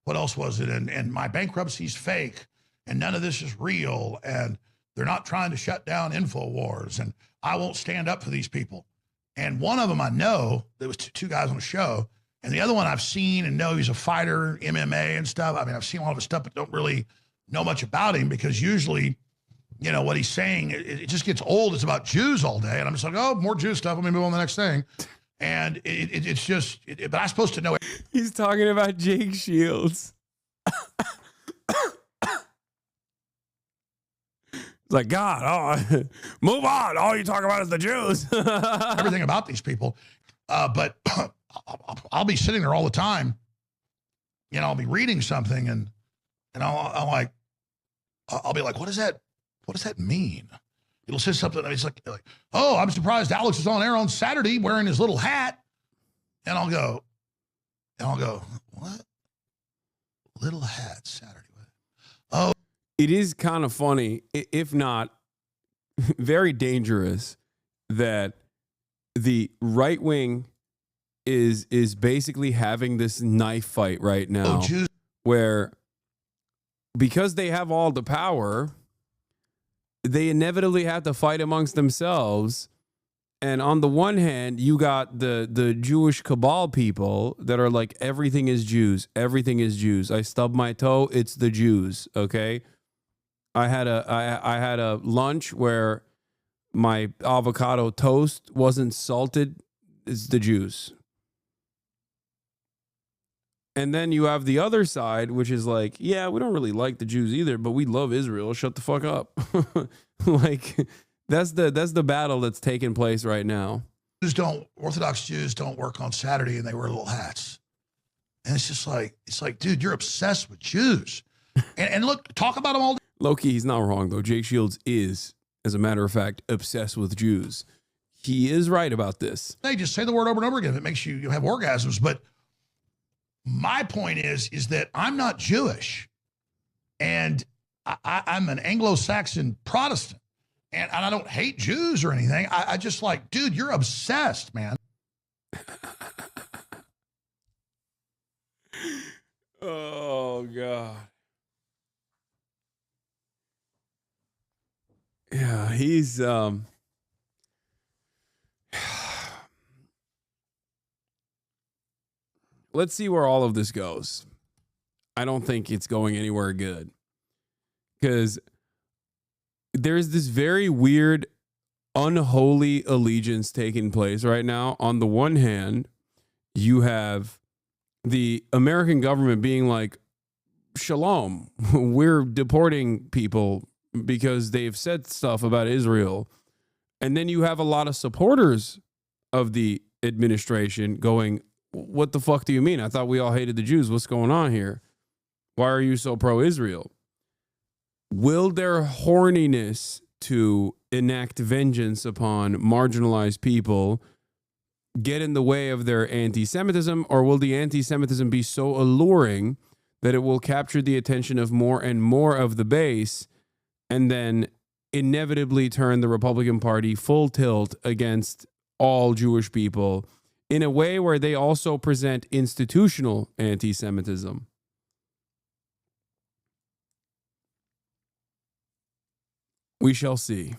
what else was it? And my bankruptcy's fake. And none of this is real. And they're not trying to shut down InfoWars. And I won't stand up for these people. And one of them I know, there was two guys on the show. And the other one I've seen and know he's a fighter, MMA and stuff. I mean, I've seen all of his stuff, but don't really know much about him because usually, what he's saying, it just gets old. It's about Jews all day. And I'm just like, oh, more Jew stuff. Let me move on to the next thing. And it's just, but I'm supposed to know it. He's talking about Jake Shields. It's like, God, move on. All you talk about is the Jews. Everything about these people. But I'll be sitting there all the time. I'll be reading something and I'll be like, what does that mean? It'll say something. It's like, oh, I'm surprised Alex is on air on Saturday wearing his little hat. And I'll go, what? Little hat Saturday. Oh, it is kind of funny, if not very dangerous, that the right wing is basically having this knife fight right now, where, because they have all the power, they inevitably have to fight amongst themselves And on the one hand, you got the Jewish cabal people that are like, everything is Jews. Everything is Jews. I stub my toe, it's the Jews. Okay. I had a lunch where my avocado toast wasn't salted. It's the Jews. And then you have the other side, which is like, yeah, we don't really like the Jews either, but we love Israel. Shut the fuck up. Like, that's the battle that's taking place right now. Orthodox Jews don't work on Saturday and they wear little hats. And it's just like, dude, you're obsessed with Jews. And look, talk about them all. Low-key, he's not wrong, though. Jake Shields is, as a matter of fact, obsessed with Jews. He is right about this. They just say the word over and over again. It makes you have orgasms. But my point is that I'm not Jewish. And I'm an Anglo-Saxon Protestant. And I don't hate Jews or anything. I just like, dude, you're obsessed, man. Oh, God. Yeah, he's let's see where all of this goes. I don't think it's going anywhere good. Because there's this very weird, unholy allegiance taking place right now. On the one hand, you have the American government being like, shalom, we're deporting people because they've said stuff about Israel. And then you have a lot of supporters of the administration going, what the fuck do you mean? I thought we all hated the Jews. What's going on here? Why are you so pro-Israel? Will their horniness to enact vengeance upon marginalized people get in the way of their anti-Semitism, or will the anti-Semitism be so alluring that it will capture the attention of more and more of the base and then inevitably turn the Republican Party full tilt against all Jewish people in a way where they also present institutional anti-Semitism? We shall see.